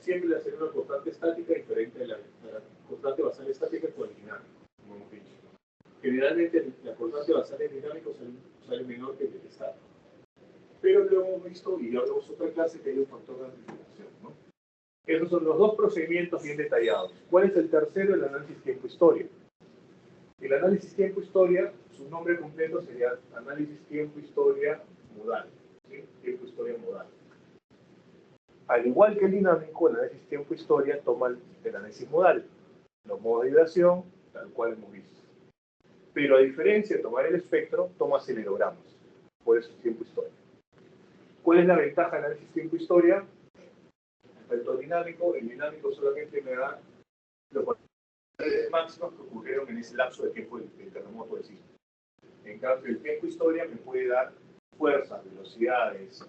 siempre le hacer una constante estática diferente a la constante basal estática con el dinámico, como hemos dicho. Generalmente la constante basal en dinámico sale menor que el estático. Pero lo hemos visto, y ya hablamos otra clase, que hay un factor de amplificación, ¿no? Esos son los dos procedimientos bien detallados. ¿Cuál es el tercero? El análisis tiempo-historia. El análisis tiempo-historia, su nombre completo sería análisis tiempo-historia modal. ¿Sí? Tiempo-historia modal. Al igual que el dinámico, el análisis tiempo-historia toma el análisis modal. Los modos de vibración, tal cual hemos visto. Pero a diferencia de tomar el espectro, toma acelerogramas. Por eso es tiempo-historia. ¿Cuál es la ventaja del análisis tiempo-historia? Respecto al dinámico, el dinámico solamente me da los valores máximos que ocurrieron en ese lapso de tiempo del terremoto del sismo. En cambio, el tiempo-historia me puede dar fuerzas, velocidades,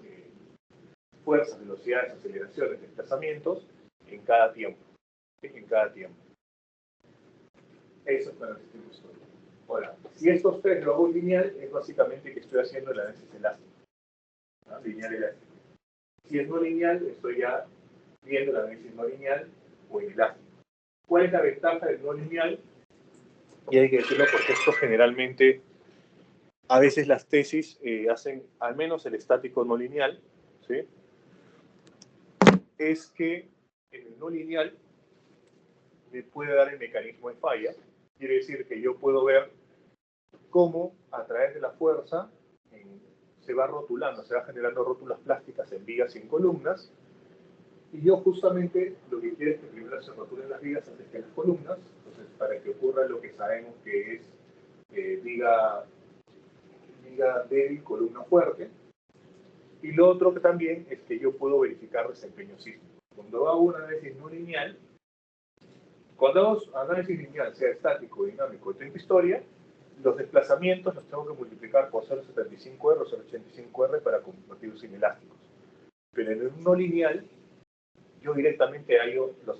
aceleraciones, desplazamientos en cada tiempo. ¿Sí? En cada tiempo. Eso es el análisis tiempo-historia. Ahora, si estos tres lo hago lineal, es básicamente que estoy haciendo el análisis elástico. ¿No? Lineal elástico. Si es no lineal, estoy ya viendo el análisis no lineal o inelástico. ¿Cuál es la ventaja del no lineal? Y hay que decirlo porque esto generalmente, a veces las tesis hacen, al menos el estático no lineal, ¿sí? Es que en el no lineal me puede dar el mecanismo de falla. Quiere decir que yo puedo ver cómo a través de la fuerza se va rotulando, se va generando rótulas plásticas en vigas y en columnas. Y yo justamente lo que quiero es que primero se rotulen las vigas antes que las columnas. Entonces, para que ocurra lo que sabemos que es viga débil, columna fuerte. Y lo otro que también es que yo puedo verificar desempeño sísmico. Cuando hago un análisis no lineal, cuando hago análisis lineal, sea estático, dinámico o tiempo historia, los desplazamientos los tengo que multiplicar por 0,75R o 0,85R para convertirlos en elásticos. Pero en el no lineal, yo directamente hallo los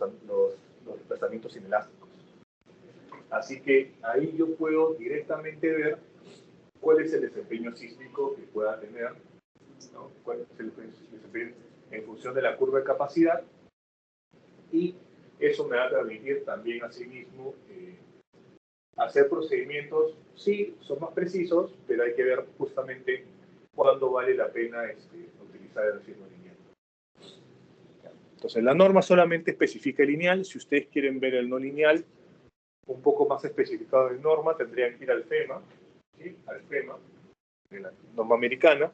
desplazamientos inelásticos. Así que ahí yo puedo directamente ver cuál es el desempeño sísmico que pueda tener, ¿no? Cuál es el desempeño en función de la curva de capacidad, y eso me va a permitir también asimismo hacer procedimientos, sí, son más precisos, pero hay que ver justamente cuándo vale la pena utilizar el análisis no lineal. Entonces, la norma solamente especifica el lineal. Si ustedes quieren ver el no lineal un poco más especificado en norma, tendrían que ir al FEMA, ¿sí? Al FEMA, de la norma americana.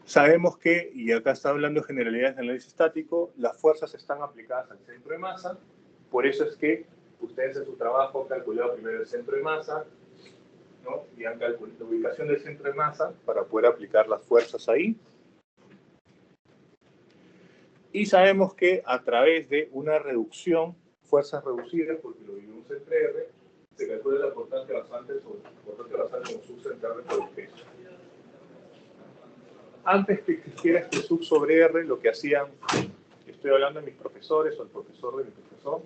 Sabemos que, y acá está hablando de generalidades de análisis estático, las fuerzas están aplicadas al centro de masa. Por eso es que ustedes en su trabajo han calculado primero el centro de masa, ¿no? Y han calculado la ubicación del centro de masa para poder aplicar las fuerzas ahí. Y sabemos que a través de una reducción, fuerzas reducidas, porque lo dividimos entre R, se calcula la constante basante sobre como sub entre R por el peso. Antes que existiera este sub sobre R, lo que hacían, estoy hablando de mis profesores o el profesor de mi profesor,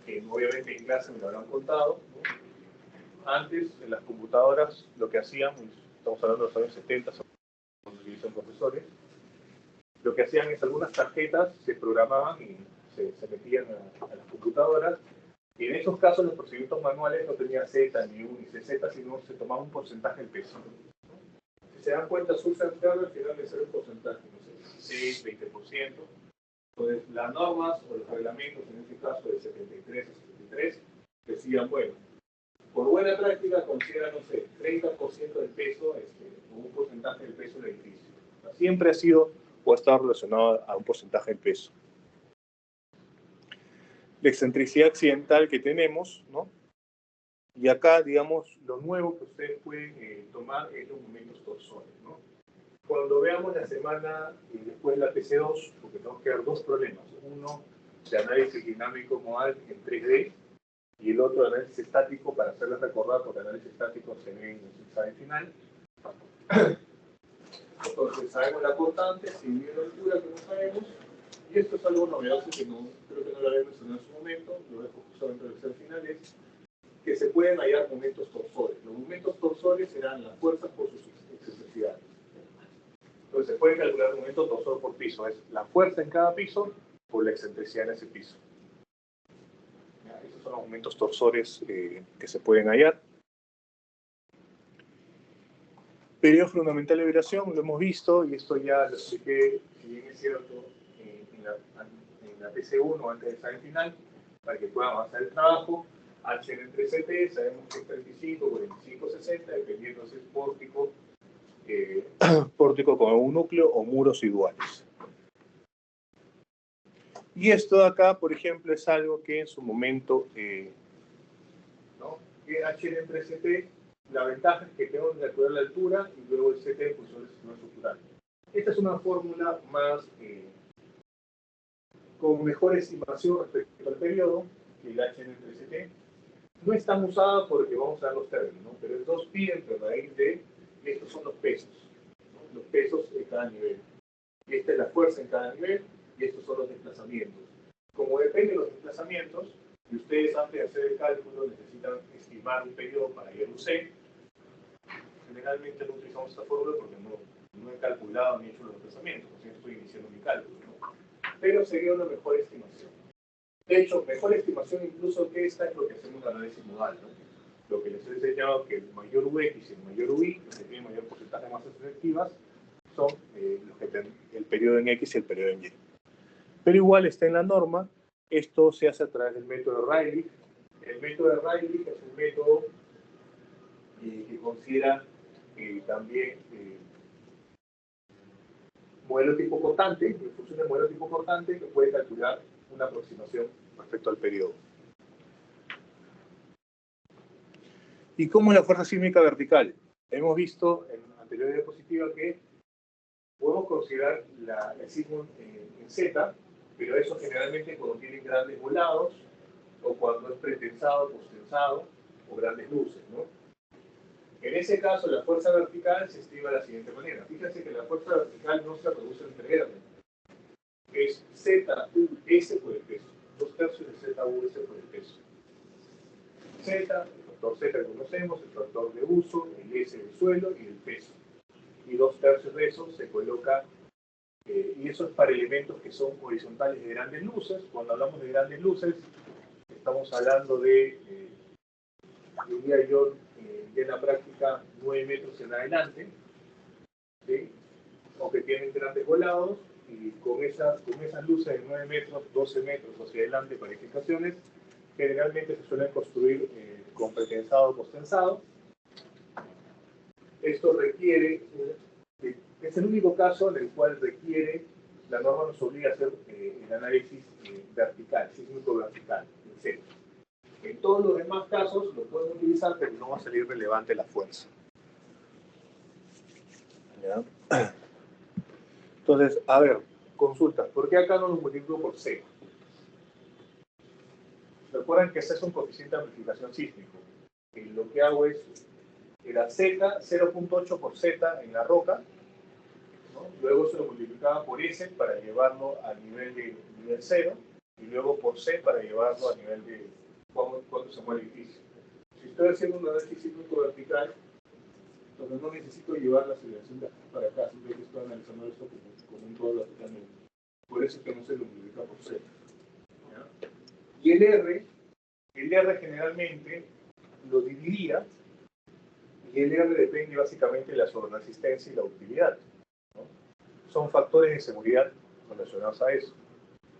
que obviamente en clase me lo habrán contado, ¿no? Antes, en las computadoras, lo que hacían, estamos hablando de los años 70, cuando utilizan profesores, lo que hacían es algunas tarjetas se programaban y se metían a las computadoras, y en esos casos los procedimientos manuales no tenían Z, ni U, ni CZ, sino se tomaba un porcentaje del peso. Si se dan cuenta, su central al final de ser un porcentaje, no sé, 6, 20%. Entonces, las normas o los reglamentos, en este caso de 73 a 73, decían, bueno, por buena práctica considera, no sé, 30% del peso, o un porcentaje del peso del edificio. O sea, siempre ha sido o ha estado relacionado a un porcentaje del peso. La excentricidad accidental que tenemos, ¿no? Y acá, digamos, lo nuevo que ustedes pueden tomar es los momentos torsores, ¿no? Cuando veamos la semana y después la TC2, porque tenemos que ver dos problemas. Uno de análisis dinámico modal en 3D y el otro de análisis estático, para hacerles recordar, porque el análisis estático se ve en el examen final. Entonces, sabemos la constante, sin bien la altura que no sabemos, y esto es algo novedoso que creo que no lo había mencionado en su momento, lo dejo justamente en el examen final, es que se pueden hallar momentos torsores. Los momentos torsores serán las fuerzas por sus excentricidades. Entonces se puede calcular el momento torsor por piso. Es la fuerza en cada piso por la excentricidad en ese piso. ¿Ya? Esos son los momentos torsores que se pueden hallar. Periodo fundamental de vibración, lo hemos visto, y esto ya lo expliqué, si bien es cierto, en la TC1 antes del examen final, para que puedan avanzar el trabajo. H entre CT, sabemos que es 35, 45, 60, dependiendo si es pórtico con un núcleo o muros iguales. Y esto de acá, por ejemplo, es algo que en su momento, ¿no? Que H entre CT, la ventaja es que tengo que calcular la altura y luego el CT en función del sistema estructural. Esta es una fórmula más con mejor estimación respecto al periodo que el H entre CT. No es tan usada porque vamos a ver los términos, ¿no? Pero es 2pi entre raíz de, y estos son los pesos, ¿no? Los pesos en cada nivel. Y esta es la fuerza en cada nivel, y estos son los desplazamientos. Como depende de los desplazamientos, y ustedes antes de hacer el cálculo necesitan estimar un periodo para ir a un C, generalmente no utilizamos esta fórmula porque no he calculado ni hecho los desplazamientos, así que estoy iniciando mi cálculo, ¿no? Pero sería una mejor estimación. De hecho, mejor estimación incluso que esta es lo que hacemos en análisis modal, ¿no? Lo que les he enseñado que el mayor UX y el mayor UI, los que tienen mayor porcentaje de masas efectivas, son los que tienen el periodo en X y el periodo en Y. Pero igual está en la norma, esto se hace a través del método de Rayleigh. El método de Rayleigh es un método que considera también modelo tipo cortante, en función del modelo tipo cortante, que puede calcular una aproximación respecto al periodo. ¿Y cómo es la fuerza sísmica vertical? Hemos visto en la anterior diapositiva que podemos considerar el sismo en Z, pero eso generalmente cuando tienen grandes volados, o cuando es pretensado, postensado, o grandes luces, ¿no? En ese caso, la fuerza vertical se estima de la siguiente manera. Fíjense que la fuerza vertical no se reduce entre R. Es ZUS por el peso. 2/3 de ZUS por el peso. Z, el factor Z que conocemos, el factor de uso, el S del suelo y el peso. Y 2/3 de eso se coloca, y eso es para elementos que son horizontales de grandes luces. Cuando hablamos de grandes luces, estamos hablando de, diría yo, en la práctica 9 metros en adelante, ¿sí? O que tienen grandes volados, y con esas luces de 9 metros, 12 metros hacia adelante para edificaciones, generalmente se suelen construir con pretensado o postensado. Esto requiere, es el único caso en el cual requiere, la norma nos obliga a hacer el análisis vertical, sísmico vertical, en serio. En todos los demás casos lo pueden utilizar, pero no va a salir relevante la fuerza. ¿Ya? Entonces, a ver, consulta, ¿por qué acá no lo multiplico por C? Recuerden que ese es un coeficiente de amplificación sísmico. Y lo que hago es, era Z, 0.8 por Z en la roca, ¿no? Luego se lo multiplicaba por S para llevarlo al nivel de nivel 0, y luego por C para llevarlo a nivel de cuánto se mueve el edificio. Si estoy haciendo un análisis sísmico vertical, entonces no necesito llevar la aceleración de aquí para acá, simplemente estoy analizando esto como un todo verticalmente. Por eso es que no se lo multiplica por Z. ¿Ya? Y el R generalmente lo dividía, y el R depende básicamente de la sobreresistencia y la utilidad, ¿no? Son factores de seguridad relacionados a eso.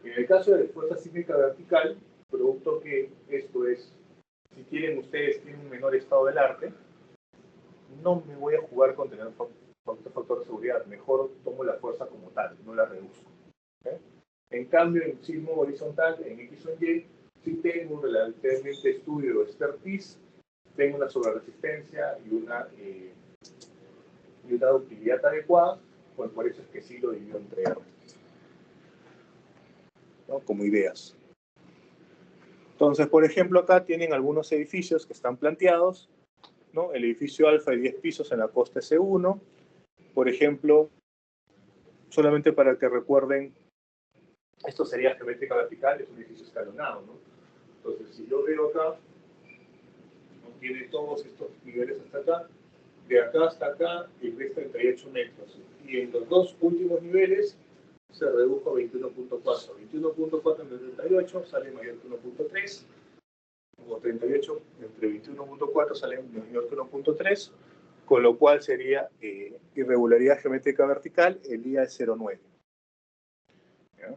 En el caso de la fuerza sísmica vertical, producto que esto es, si quieren ustedes, tienen un menor estado del arte, no me voy a jugar con tener factor de seguridad, mejor tomo la fuerza como tal, no la reduzco. ¿Okay? En cambio, en sismo horizontal, en X o en Y, si tengo relativamente estudio o expertise, tengo una sobreresistencia y una utilidad adecuada, pues por eso es que sí lo divido entre R, ¿no? Como ideas. Entonces, por ejemplo, acá tienen algunos edificios que están planteados, ¿no? El edificio alfa de 10 pisos en la costa S1, por ejemplo, solamente para que recuerden, esto sería geométrica vertical, es un edificio escalonado, ¿no? Entonces, si yo veo acá, ¿no? Tiene todos estos niveles hasta acá, de acá hasta acá, es 38 metros, y en los dos últimos niveles se redujo a 21.4. 21.4 entre 38 sale mayor que 1.3, o 38 entre 21.4 sale mayor que 1.3, con lo cual sería irregularidad geométrica vertical, el día es 0.9. ¿Ya?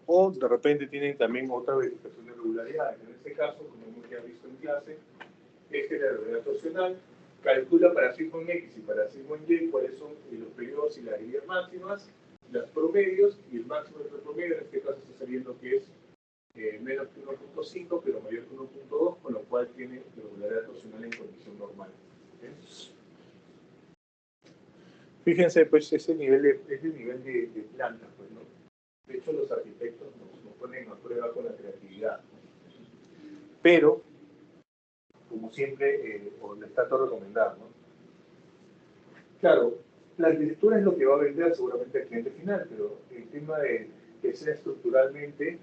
O de repente tienen también otra verificación de irregularidades. En este caso, como hemos ya visto en clase, es que la irregularidad torsional calcula para sismo en X y para sismo en Y cuáles son los periodos y las heridas máximas, los promedios, y el máximo de promedio en este caso está saliendo que es menos que 1.5, pero mayor que 1.2, con lo cual tiene irregularidad torsional en condición normal. ¿Okay? Fíjense, pues, ese nivel de planta, pues, ¿no? De hecho, los arquitectos nos ponen a prueba con la creatividad, ¿no? Pero, como siempre, les trato de recomendar, ¿no? Claro, la arquitectura es lo que va a vender seguramente al cliente final, pero el tema de que sea estructuralmente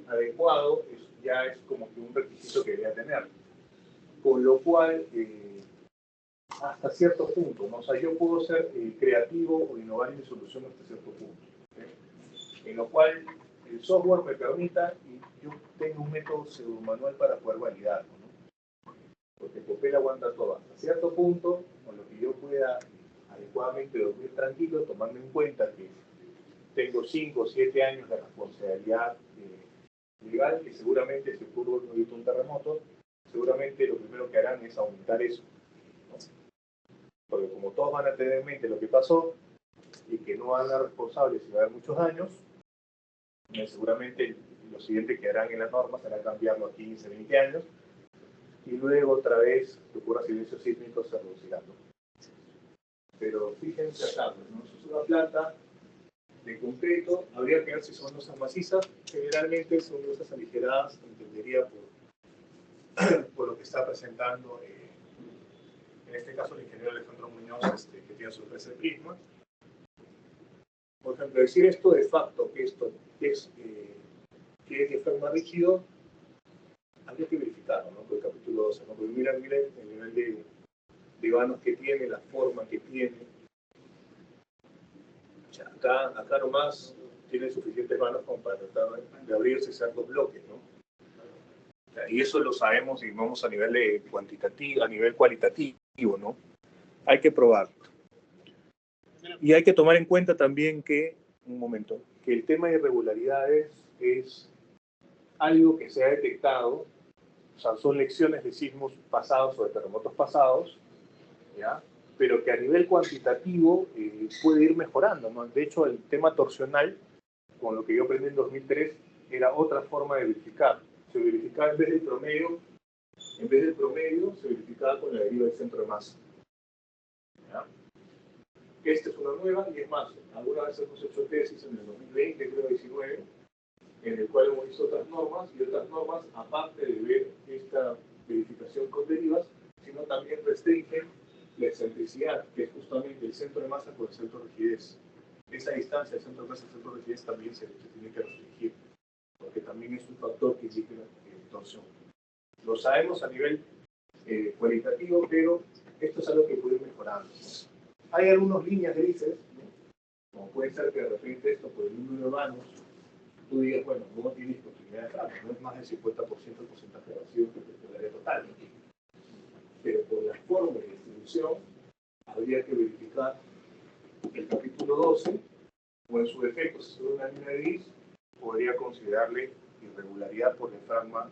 adecuado ya es como que un requisito que debería tener. Con lo cual, hasta cierto punto, ¿no? O sea, yo puedo ser creativo o innovar en mi solución hasta cierto punto, ¿sí? En lo cual el software me permita y yo tengo un método pseudo-manual para poder validarlo, ¿no? Porque el papel aguanta todo. Hasta cierto punto, con lo que yo pueda adecuadamente dormir tranquilo, tomando en cuenta que tengo 5 o 7 años de responsabilidad legal, que seguramente si ocurre un terremoto, seguramente lo primero que harán es aumentar eso, ¿no? Porque como todos van a tener en mente lo que pasó y que no van a ser responsables si va a haber muchos daños, seguramente lo siguiente que harán en las normas será cambiarlo a 15, 20 años y luego otra vez que ocurra silencio sísmico se reducirá, ¿no? Pero fíjense acá, ¿no? Eso es una planta de concreto, habría que ver si son losas macizas, generalmente son losas aligeradas, entendería por lo que está presentando en este caso el ingeniero Alejandro Muñoz, que tiene su empresa de Prisma. Por ejemplo, decir esto de facto, que esto es diafragma rígido, habría que verificarlo, ¿no? Por el capítulo 12, ¿no? Porque miren el nivel de vanos que tiene, la forma que tiene. O sea, acá nomás tiene suficientes vanos como para tratar de abrirse ciertos bloques, ¿no? O sea, y eso lo sabemos y vamos a nivel cuantitativo, a nivel cualitativo, ¿no? Hay que probar. Y hay que tomar en cuenta también que, un momento, que el tema de irregularidades es algo que se ha detectado, o sea, son lecciones de sismos pasados o de terremotos pasados, ¿ya? Pero que a nivel cuantitativo puede ir mejorando, ¿no? De hecho, el tema torsional, con lo que yo aprendí en 2003, era otra forma de verificar. Se verificaba en vez del promedio, se verificaba con la deriva del centro de masa, ¿ya? Esta es una nueva, y es más, alguna vez hemos hecho tesis en el 2020, creo 19, en el cual hemos visto otras normas, y otras normas, aparte de ver esta verificación con derivas, sino también restringen la excentricidad, que es justamente el centro de masa con el centro de rigidez. Esa distancia del centro de masa al centro de rigidez también se tiene que restringir, porque también es un factor que indica torsión. Lo sabemos a nivel cualitativo, pero esto es algo que puede ir mejorando. Hay algunas líneas grises, ¿no? Como puede ser que de repente esto por el número de vanos, tú digas, bueno, no tienes continuidad de tramo, no es más del 50% el porcentaje de vacío que el área total, ¿no? Pero por la forma de distribución habría que verificar el capítulo 12, o en su defecto, si es una línea gris, podría considerarle irregularidad por diafragma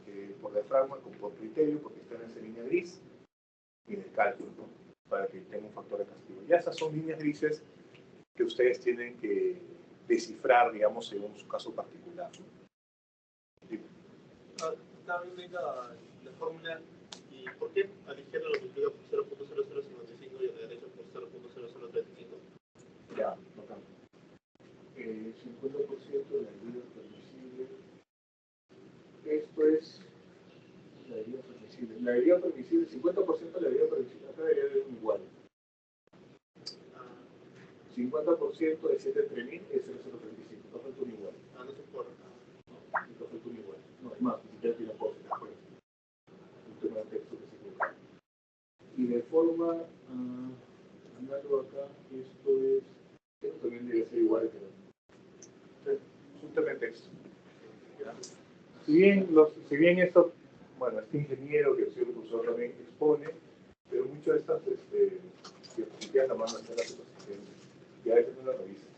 por criterio, porque está en esa línea gris, y del cálculo, ¿no? Para que tenga un factor de castigo. Ya esas son líneas grises que ustedes tienen que descifrar, digamos, según su caso particular, ¿no? Sí. Está bien la fórmula, y ¿por qué a la izquierda lo multiplica por 0.0055 y a la derecha por 0.0035? Ya, no cambia. 50% de la deriva permisible. Esto es la deriva permisible. La deriva permisible, 50% de la deriva permisible, acá debería ser igual. 50% de 7 entre 1000 es 0.035. No falta un igual. No se importa. No falta un igual. No, es más, ni siquiera tiene por un tema de texto que se equivoca. Y de forma análoga acá, esto también debe ser igual, pero es un tema de texto. ¿Ya? Si bien esto, bueno, este ingeniero que ha sido profesor también expone, pero muchas de estas diapositivas la mandan a hacer las asistentes. Y a veces no la revisan.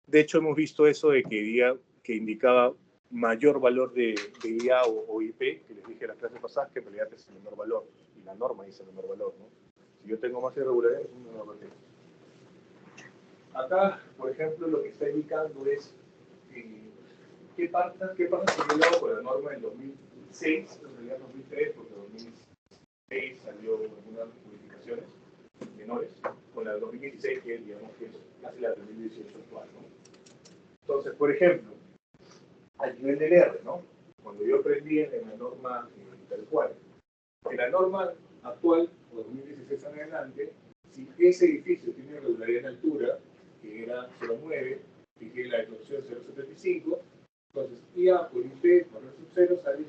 De hecho, hemos visto eso de que indicaba mayor valor de IA o IP, que les dije en las clases pasadas, que en realidad es el menor valor. Y la norma dice el menor valor, ¿no? Si yo tengo más irregularidades, es un menor valor. Acá, por ejemplo, lo que está indicando es qué pasa si yo lo hago con la norma del 2006, en realidad 2003, porque en 2006 salió algunas modificaciones menores, con la del 2016, que digamos que es casi la del 2018 actual, ¿no? Entonces, por ejemplo, al nivel del R, ¿no? Cuando yo aprendí en la norma tal cual, en la norma actual, o 2016 en adelante, si ese edificio tiene irregularidad en altura, que era 0,9, fijé la explosión 0,75, entonces IA por IP por R sub 0 sale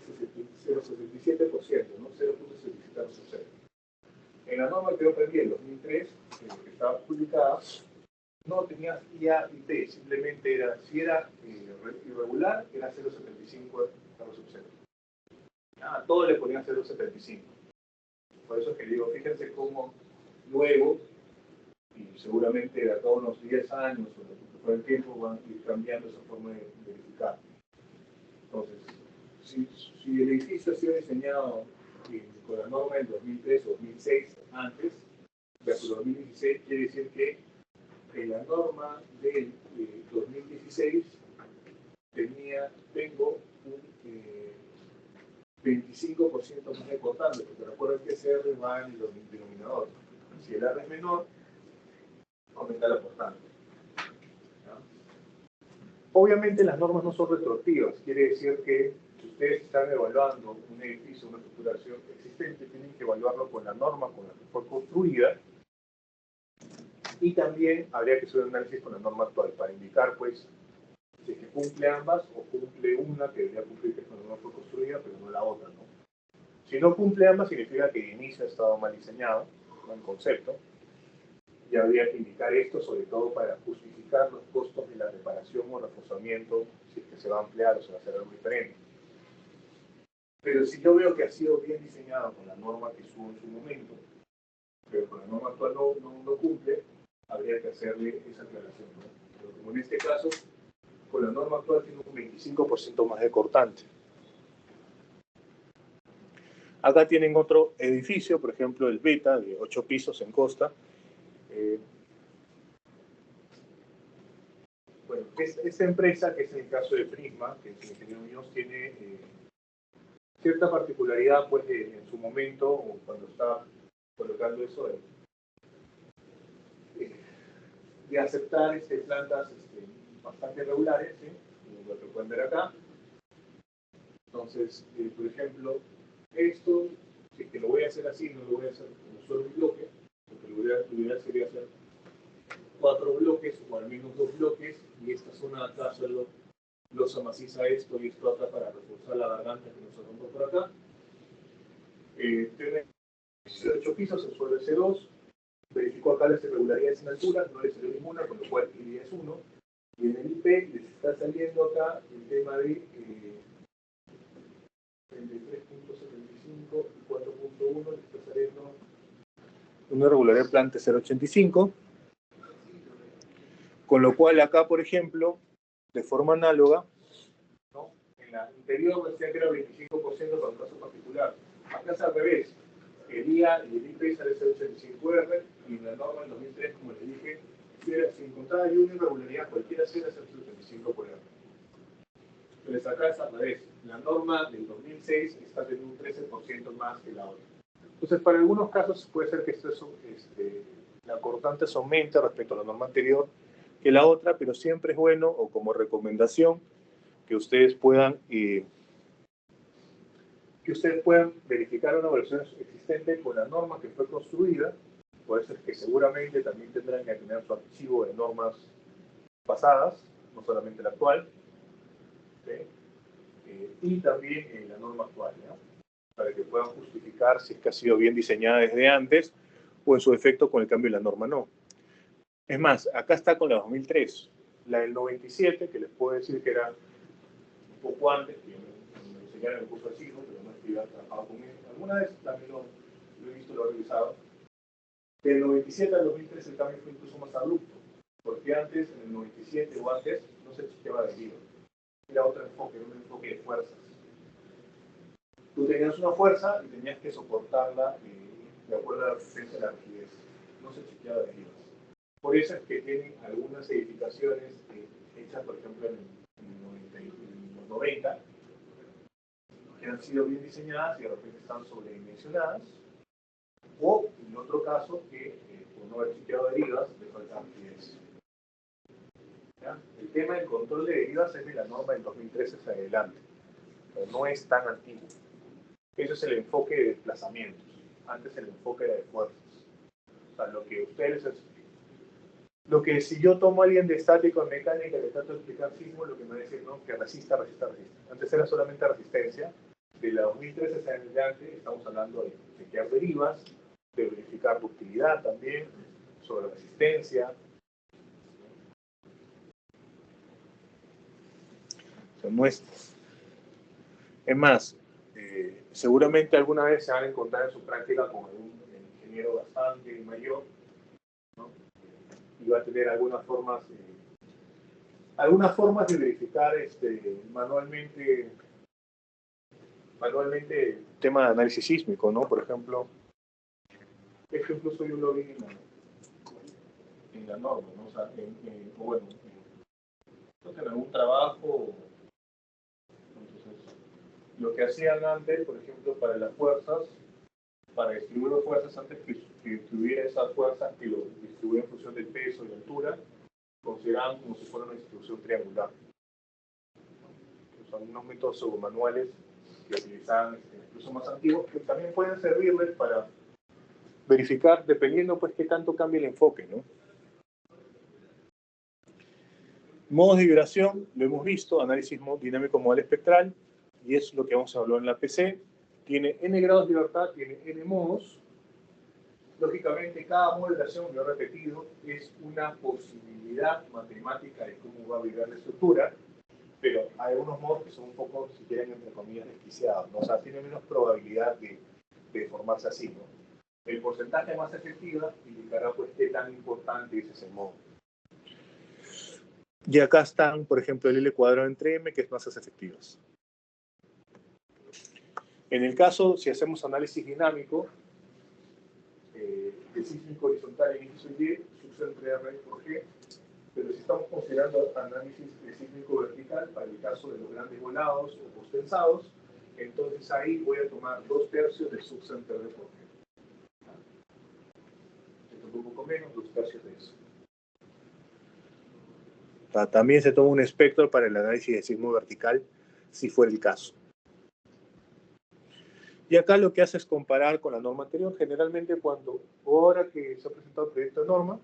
0,67%, ¿no? 0,67 R sub 0. En la norma que yo aprendí en 2003, que estaba publicada, no tenías IA y T, simplemente era, si era irregular, era 0,75 R sub 0. A todo le ponían 0,75. Por eso es que digo, fíjense cómo luego, y seguramente de acá a unos 10 años o lo que fuera el tiempo, van a ir cambiando esa forma de verificar. Entonces, si el edificio ha sido diseñado con la norma del 2003 o 2006 antes, versus 2016, quiere decir que en la norma del 2016 tengo un 25% más de cortante, porque recuerden que ese R va en el denominador. Si el R es menor, aumenta la cortante. Obviamente las normas no son retroactivas, quiere decir que si ustedes están evaluando un edificio, una estructuración existente, tienen que evaluarlo con la norma con la que fue construida, y también habría que hacer un análisis con la norma actual para indicar, pues, si es que cumple ambas o cumple una que debería cumplir que cuando no fue construida, pero no la otra, ¿no? Si no cumple ambas, significa que de inicio ha estado mal diseñado, mal concepto, y habría que indicar esto, sobre todo para justificar los costos de la reparación o reforzamiento, si es que se va a ampliar o se va a hacer algo diferente. Pero si yo veo que ha sido bien diseñado con la norma que estuvo en su momento, pero con la norma actual no cumple, habría que hacerle esa aclaración, ¿no? Pero como en este caso, con la norma actual tiene un 25% más de cortante. Acá tienen otro edificio, por ejemplo el Beta, de 8 pisos en Costa. Bueno, esta empresa, que es el caso de Prisma, que es el ingeniero Muñoz, tiene cierta particularidad, pues, en su momento, o cuando estaba colocando eso, de aceptar plantas bastante regulares, ¿sí? Lo que pueden ver acá. Entonces, por ejemplo, esto, si es que lo voy a hacer así, no lo voy a hacer como solo un bloque, porque lo ideal sería hacer 4 bloques o al menos 2 bloques, y esta zona de acá solo losa maciza esto y esto acá para reforzar la garganta que nos rompa por acá. Tiene 18 pisos, el suelo es C2, verifico acá las irregularidades en altura, no le salió ninguna, con lo cual el I es 1, y en el IP les está saliendo acá el tema de 33.75 y 4.1, les está saliendo una irregularidad planta 0.85, con lo cual acá, por ejemplo, de forma análoga, ¿no? En la anterior decía que era 25% para un caso particular. Acá es al revés. El IA y el IP sale 0.85R, y en la norma del 2003, como les dije, si encontraba yo una irregularidad, cualquiera sea 0.85 por R. Entonces acá es al revés. La norma del 2006 está teniendo un 13% más que la otra. Entonces, para algunos casos puede ser que la cortante se aumente respecto a la norma anterior que la otra, pero siempre es bueno, o como recomendación, que ustedes puedan verificar una versión existente con la norma que fue construida. Puede ser que seguramente también tendrán que tener su archivo de normas pasadas, no solamente la actual, ¿sí? Y también la norma actual, ¿no? Para que puedan justificar si es que ha sido bien diseñada desde antes o en su defecto con el cambio de la norma no. Es más, acá está con la 2003, la del 97, que les puedo decir que era un poco antes, que me enseñaron el curso así, ¿no? Pero no es que iba a trabajar con él. Alguna vez también lo he visto, lo he revisado. Del 97 al 2003 el cambio fue incluso más abrupto, porque antes, en el 97 o antes, no se chequeaba de giro. Era otro enfoque, era un enfoque de fuerzas. Tú tenías una fuerza y tenías que soportarla de acuerdo a la resistencia de la rigidez. No se chequeaba de giros. Por eso es que tienen algunas edificaciones hechas, por ejemplo, en los 90, que han sido bien diseñadas y de repente están sobredimensionadas, o en otro caso que por no haber chequeado derivas le falta rigidez. El tema del control de derivas es de la norma del 2013 hacia adelante, pero no es tan antiguo. Eso es el enfoque de desplazamientos. Antes el enfoque era de fuerzas. O sea, lo que ustedes Lo que si yo tomo a alguien de estática o mecánica y le trato de explicar sismo, lo que me va a decir, ¿no? Que resista. Antes era solamente resistencia. De la 2013 hacia adelante estamos hablando de chequear derivas, de verificar ductilidad también, sobre resistencia. Son muestras. Es más, seguramente alguna vez se van a encontrar en su práctica con algún ingeniero bastante mayor, ¿no? Y va a tener algunas formas de verificar manualmente el tema de análisis sísmico, ¿no? Por ejemplo, esto incluso yo lo vi en la norma, ¿no? O sea, en algún trabajo. Entonces, lo que hacían antes, por ejemplo, para las fuerzas, para distribuir las fuerzas, antes que tuviera esas fuerzas que lo distribuían en función del peso y la altura, consideraban como si fuera una distribución triangular. Son unos métodos manuales que utilizaban incluso más antiguos, que también pueden servirles para verificar, dependiendo pues qué tanto cambia el enfoque, ¿no? Modos de vibración, lo hemos visto, análisis dinámico modal espectral, y es lo que vamos a hablar en la PC. Tiene n grados de libertad, tiene n modos. Lógicamente, cada modo de vibración, lo he repetido, es una posibilidad matemática de cómo va a vibrar la estructura, pero hay algunos modos que son un poco, si quieren, entre comillas, desquiciados, ¿no? O sea, tienen menos probabilidad de formarse así, ¿no? El porcentaje más efectiva indicará pues qué tan importante es ese modo. Y acá están, por ejemplo, el L cuadrado entre M, que es masas efectivas. En el caso, si hacemos análisis dinámico, de sísmico horizontal en X o Y, sucede entre R por G, pero si estamos considerando análisis de sísmico vertical, para el caso de los grandes volados o postensados, entonces ahí voy a tomar 2/3 de sub entre R por G. Esto es un poco menos, 2/3 de eso. También se toma un espectro para el análisis de sismo vertical, si fuera el caso. Y acá lo que hace es comparar con la norma anterior. Generalmente ahora que se ha presentado el proyecto de norma,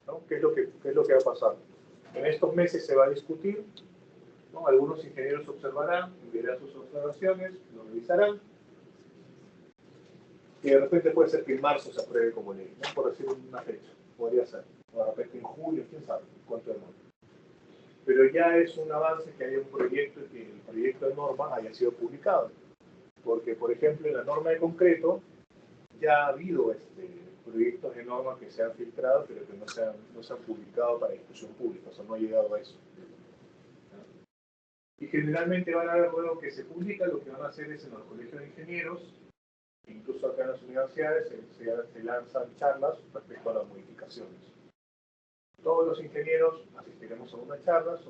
¿no? ¿Qué es lo que va a pasar? En estos meses se va a discutir, ¿no? Algunos ingenieros observarán, verán sus observaciones, lo revisarán, y de repente puede ser que en marzo se apruebe como ley, ¿no? Por decir una fecha, podría ser. O de repente en julio, quién sabe cuánto demora. Pero ya es un avance que haya un proyecto y que el proyecto de norma haya sido publicado. Porque, por ejemplo, en la norma de concreto ya ha habido proyectos de norma que se han filtrado, pero que no se han publicado para discusión pública, o sea, no ha llegado a eso. Y generalmente van a ver luego que se publica, lo que van a hacer es en los colegios de ingenieros, incluso acá en las universidades, se lanzan charlas respecto a las modificaciones. Todos los ingenieros asistiremos a una charla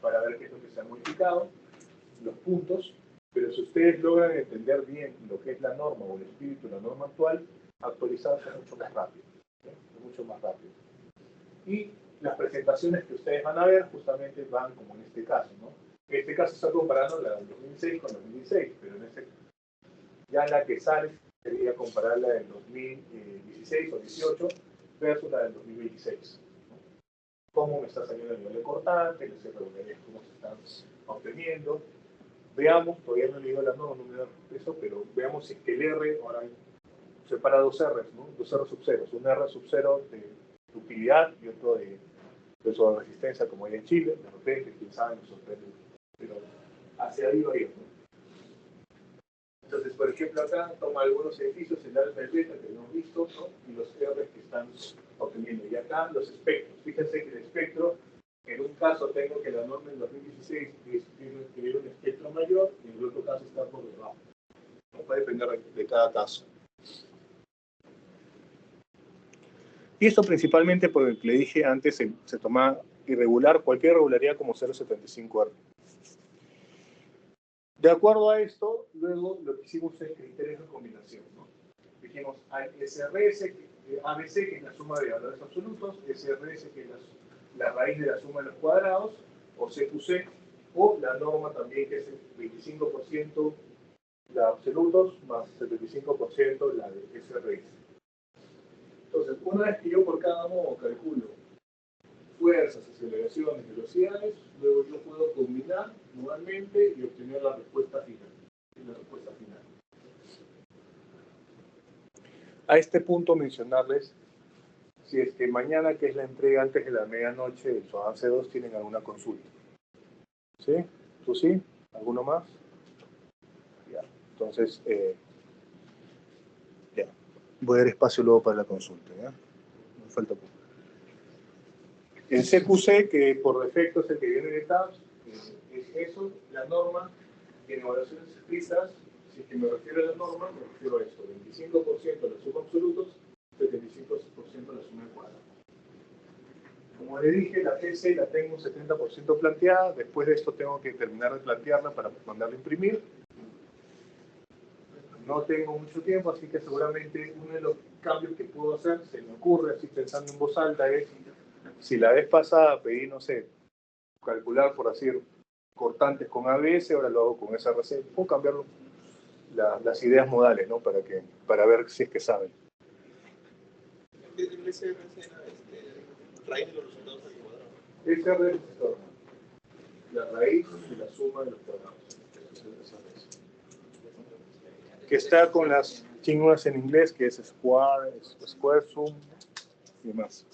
para ver qué es lo que se ha modificado, los puntos, pero si ustedes logran entender bien lo que es la norma o el espíritu de la norma actual, actualizarse mucho más rápido. ¿Sí? Mucho más rápido. Y las presentaciones que ustedes van a ver justamente van como en este caso, ¿no? En este caso está comparando la del 2006 con 2016, pero ya la que sale sería comparar la del 2016 o 18 versus la del 2026. ¿No? Cómo me está saliendo el nivel de cortante, las irregularidades, cómo se están obteniendo. Veamos, todavía no he leído la norma, no me da eso, pero veamos si es que el R, ahora separa dos R's, ¿no? Dos R sub 0, un R sub 0 de utilidad y otro de sobre resistencia, como hay en Chile, de repente, quién sabe, nos sorprende, pero hacia ahí va a ir, ¿no? Entonces, por ejemplo, acá toma algunos edificios, el alfa y el beta que hemos visto, ¿no? Y los R que están obteniendo. Y acá los espectros. Fíjense que el espectro, en un caso tengo que la norma en 2016 tiene un espectro mayor y en el otro caso está por debajo. ¿No? Va a depender de cada caso. Y esto principalmente porque le dije antes, se toma irregular, cualquier irregularidad como 0.75R. De acuerdo a esto, luego lo que hicimos es criterios de combinación, ¿no? Dijimos SRS, ABC, que es la suma de valores absolutos, SRS, que es la raíz de la suma de los cuadrados, o CQC, o la norma también, que es el 25% de absolutos más 75% la de SRS. Entonces, una vez que yo por cada modo calculo fuerzas, aceleraciones, velocidades, luego yo puedo combinar nuevamente y obtener la respuesta final. A este punto mencionarles, si es que mañana, que es la entrega antes de la medianoche del su avance 2, tienen alguna consulta. ¿Sí? ¿Tú sí? ¿Alguno más? Ya. Entonces, ya. Voy a dar espacio luego para la consulta, ¿ya? Me falta poco. El CQC, que por defecto es el que viene de TAPS, es eso, la norma, en evaluaciones escritas. Si es que me refiero a la norma, me refiero a esto: 25% la suma absolutos, 75% la suma cuadrada. Como le dije, la TC la tengo un 70% planteada. Después de esto tengo que terminar de plantearla para mandarla a imprimir. No tengo mucho tiempo, así que seguramente uno de los cambios que puedo hacer, se me ocurre así pensando en voz alta, es: si la vez pasada pedí, no sé, calcular por así cortantes con ABS, ahora lo hago con SRC. Puedo cambiar las ideas modales, ¿no? Para ver si es que saben. El SRC era raíz de los resultados al cuadrado. SR es la raíz y la suma de los cuadrados. Que está con las siglas en inglés, que es square, sum y demás.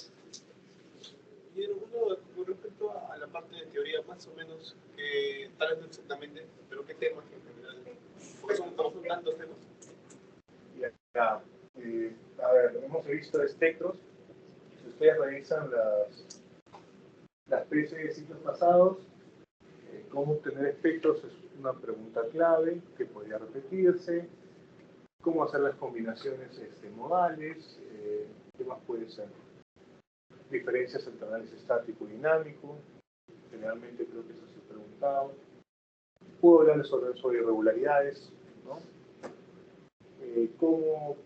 Y uno, con respecto a la parte de teoría, más o menos, que tal vez no exactamente, pero qué temas en general, porque son tantos temas. Ya. A ver, hemos visto espectros. Si ustedes revisan las PC de ciclos pasados, cómo obtener espectros es una pregunta clave que podría repetirse. Cómo hacer las combinaciones modales, qué más puede ser. Diferencias entre análisis estático y dinámico, generalmente creo que eso se ha preguntado. Puedo hablarles sobre irregularidades, ¿no? Cómo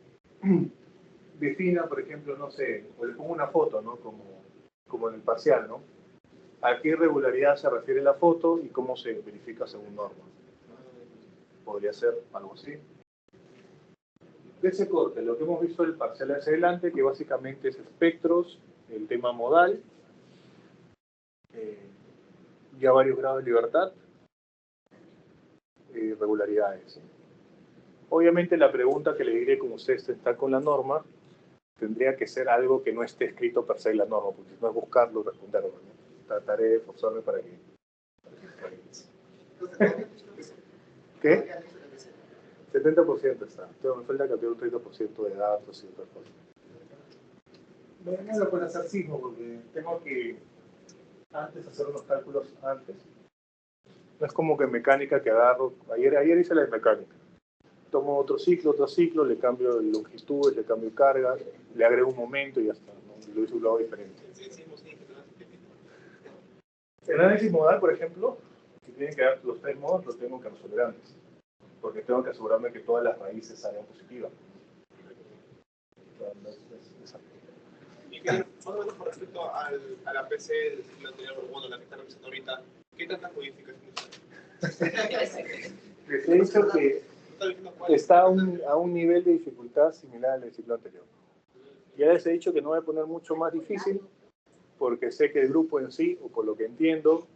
defina, por ejemplo, no sé, o le pongo una foto, ¿no? Como en el parcial, ¿no? ¿A qué irregularidad se refiere la foto y cómo se verifica según norma? Podría ser algo así. De ese corte, lo que hemos visto del parcial hacia adelante, que básicamente es espectros, el tema modal, ya varios grados de libertad, irregularidades. Obviamente la pregunta que le diré, como ustedes están con la norma, tendría que ser algo que no esté escrito per se en la norma, porque si no es buscarlo y responderlo, ¿no? Trataré de esforzarme para que ¿Qué? 70% está. Entonces me falta cambiar un 30% de datos y otras cosas. No lo puedo hacer sismo porque tengo que antes hacer unos cálculos antes. No es como que en mecánica que agarro. Ayer hice la de mecánica. Tomo otro ciclo, le cambio longitudes, le cambio cargas, le agrego un momento y ya está, ¿no? Lo hice un lado diferente. El análisis modal, por ejemplo, si tienen que dar los tres modos, los tengo que resolver antes. Porque tengo que asegurarme que todas las raíces salgan positivas. Y que, más o menos con respecto a la PC del ciclo anterior, bueno, la que está revisando ahorita, ¿qué tantas modificaciones hay? Les he dicho que está a un nivel de dificultad similar al del ciclo anterior. Ya les he dicho que no voy a poner mucho más difícil, porque sé que el grupo en sí, o por lo que entiendo,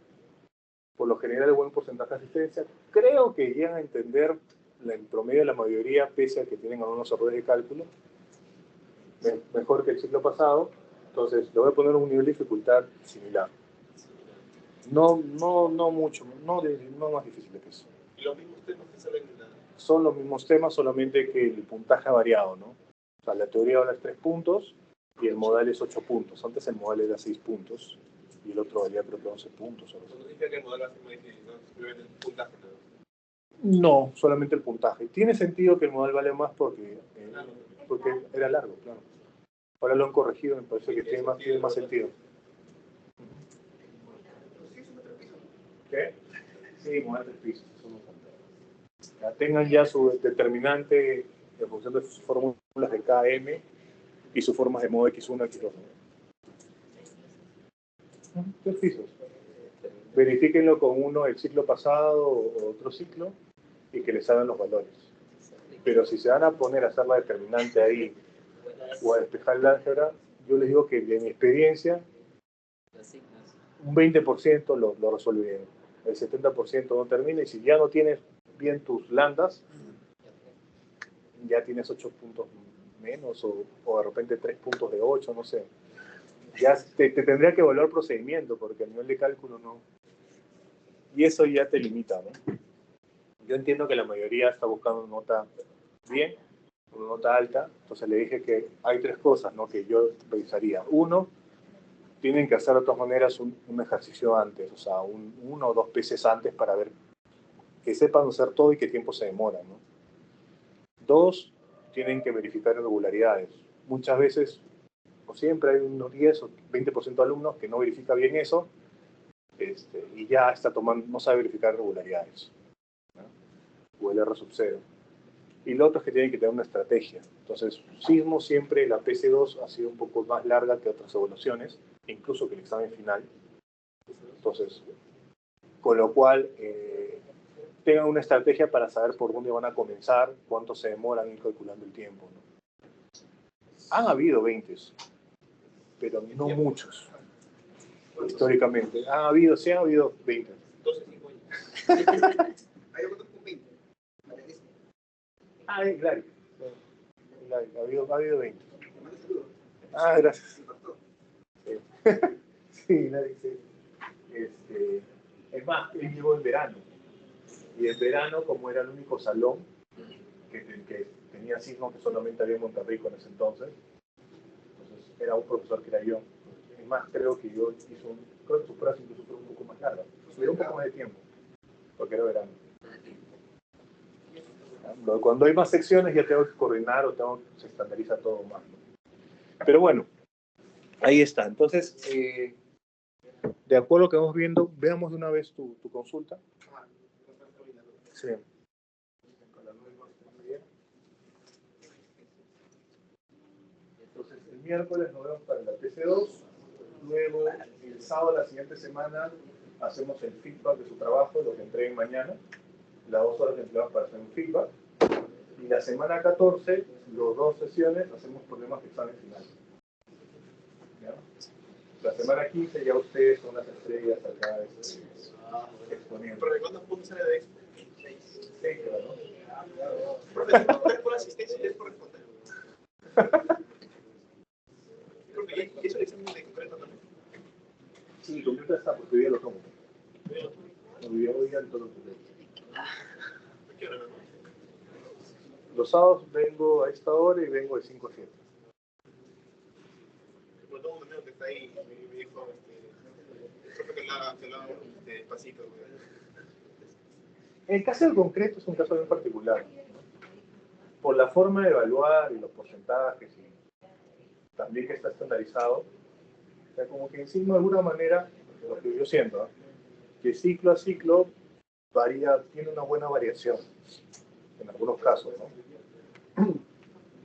por lo general, el buen porcentaje de asistencia, creo que llegan a entender en promedio de la mayoría, pese a que tienen algunos errores de cálculo, mejor que el ciclo pasado. Entonces, le voy a poner un nivel de dificultad similar. No mucho, no más difícil que eso. ¿Y los mismos temas que salen en la...? Son los mismos temas, solamente que el puntaje ha variado, ¿no? O sea, la teoría ahora es 3 puntos y el modal es 8 puntos. Antes el modal era 6 puntos y el otro valía creo que 11 puntos. ¿No significa que el modelo va a ser más difícil, no? Simplemente el puntaje, ¿no? No, solamente el puntaje. Tiene sentido que el modal vale más porque era largo, claro. Ahora lo han corregido, me parece que tiene más sentido. ¿Qué? Sí, modal 3 pisos. Ya tengan ya su determinante en función de sus fórmulas de KM y sus formas de modo X1, X2. 3 pisos. Verifíquenlo con uno el ciclo pasado o otro ciclo y que les hagan los valores. Pero si se van a poner a hacer la determinante ahí o a despejar el álgebra, yo les digo que de mi experiencia, un 20% lo resuelve bien, el 70% no termina, y si ya no tienes bien tus lambdas, ya tienes 8 puntos menos, o de repente 3 puntos de 8, no sé. Ya te tendría que evaluar procedimiento, porque a nivel de cálculo no. Y eso ya te limita, ¿no? Yo entiendo que la mayoría está buscando una nota bien, una nota alta, entonces le dije que hay 3 cosas, ¿no?, que yo pensaría. Uno, tienen que hacer de todas maneras un ejercicio antes, o sea, 1 o 2 veces antes para ver que sepan hacer todo y qué tiempo se demora, ¿no? 2, tienen que verificar irregularidades. Muchas veces, o siempre, hay unos 10 o 20% de alumnos que no verifica bien eso, y ya está tomando, no sabe verificar irregularidades, ¿no? O el R sub 0. Y lo otro es que tienen que tener una estrategia. Entonces, Sismo siempre, la PC2 ha sido un poco más larga que otras evaluaciones, incluso que el examen final. Entonces, con lo cual, tengan una estrategia para saber por dónde van a comenzar, cuánto se demoran ir calculando el tiempo, ¿no? Han habido 20, pero no muchos, históricamente. Sí han habido 20. 12, 5 años. Hay otros con 20. Claro. Ha habido 20. Gracias. Sí, nadie dice. Es más, él llegó en verano. Y en verano, como era el único salón que tenía Sismo, que solamente había en Monterrey en ese entonces era un profesor que era yo. Es más, creo que yo creo que sus pruebas incluso fueron un poco más largas. Tuvieron un poco más de tiempo, porque era verano. Cuando hay más secciones ya tengo que coordinar se estandariza todo más, ¿no? Pero bueno, ahí está. Entonces, de acuerdo a lo que vamos viendo, veamos de una vez tu consulta. Sí. Entonces, el miércoles nos vemos para la TC2. Luego, el sábado de la siguiente semana, hacemos el feedback de su trabajo, lo que entreguen mañana. Las 2 horas que empleamos para hacer un feedback. Y la semana 14, las 2 sesiones, hacemos problemas de examen final. ¿Ya? La semana 15 ya ustedes son las estrellas acá exponiendo. ¿Pero de cuántos puntos sale de expo? 6, claro. Profe, ¿3 por asistencia y 3 por responder? Profe, ¿y eso el examen de concreto también? Sí, concreto está, porque hoy día lo tomo. Hoy día lo tomo. ¿Qué hora, no? Los sábados vengo a esta hora y vengo de 5 a 7. Por todo un amigo que está ahí me dijo, profe, que hablaba despacito. El caso del concreto es un caso bien particular, ¿no? Por la forma de evaluar y los porcentajes, y también que está estandarizado, o sea, como que en sí, de alguna manera, lo que yo siento, ¿no?, que ciclo a ciclo tiene una buena variación, en algunos casos, ¿no?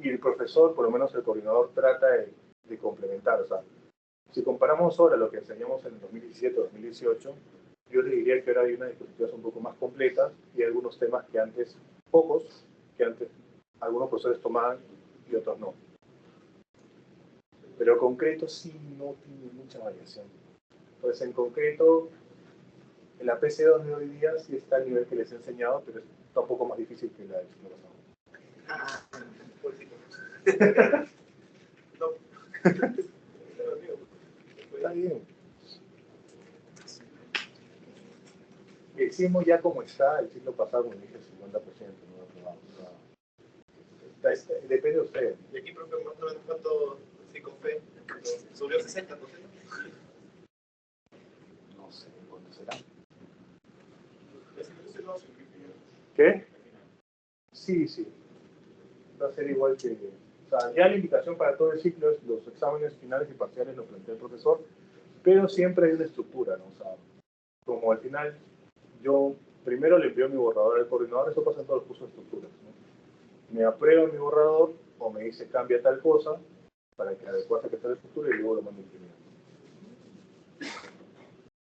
Y el profesor, por lo menos el coordinador, trata de complementar. O sea, si comparamos ahora lo que enseñamos en el 2017-2018, yo le diría que ahora hay unas diapositivas un poco más completas y algunos temas que antes, algunos profesores tomaban y otros no. Pero concreto sí no tiene mucha variación. Entonces, en concreto, en la PC2 de hoy día sí está al nivel que les he enseñado, pero está un poco más difícil que la del ciclo pasado. No. Está bien. El sismo ya como está, el ciclo pasado, como dije, el 50% no lo aprobamos. Depende de ustedes. Y aquí, profe, más o menos cuánto, sí, con fe, subió 60, ¿no? No sé cuánto será. ¿Qué? Sí. Va a ser igual que... O sea, ya la indicación para todo el ciclo es los exámenes finales y parciales lo plantea el profesor, pero siempre hay una estructura, ¿no? O sea, como al final yo primero le envío mi borrador al coordinador, eso pasa en todos los cursos de estructuras, ¿no? Me aprueba mi borrador o me dice cambia tal cosa para que adecuase que esté la estructura y luego lo mando a imprimir.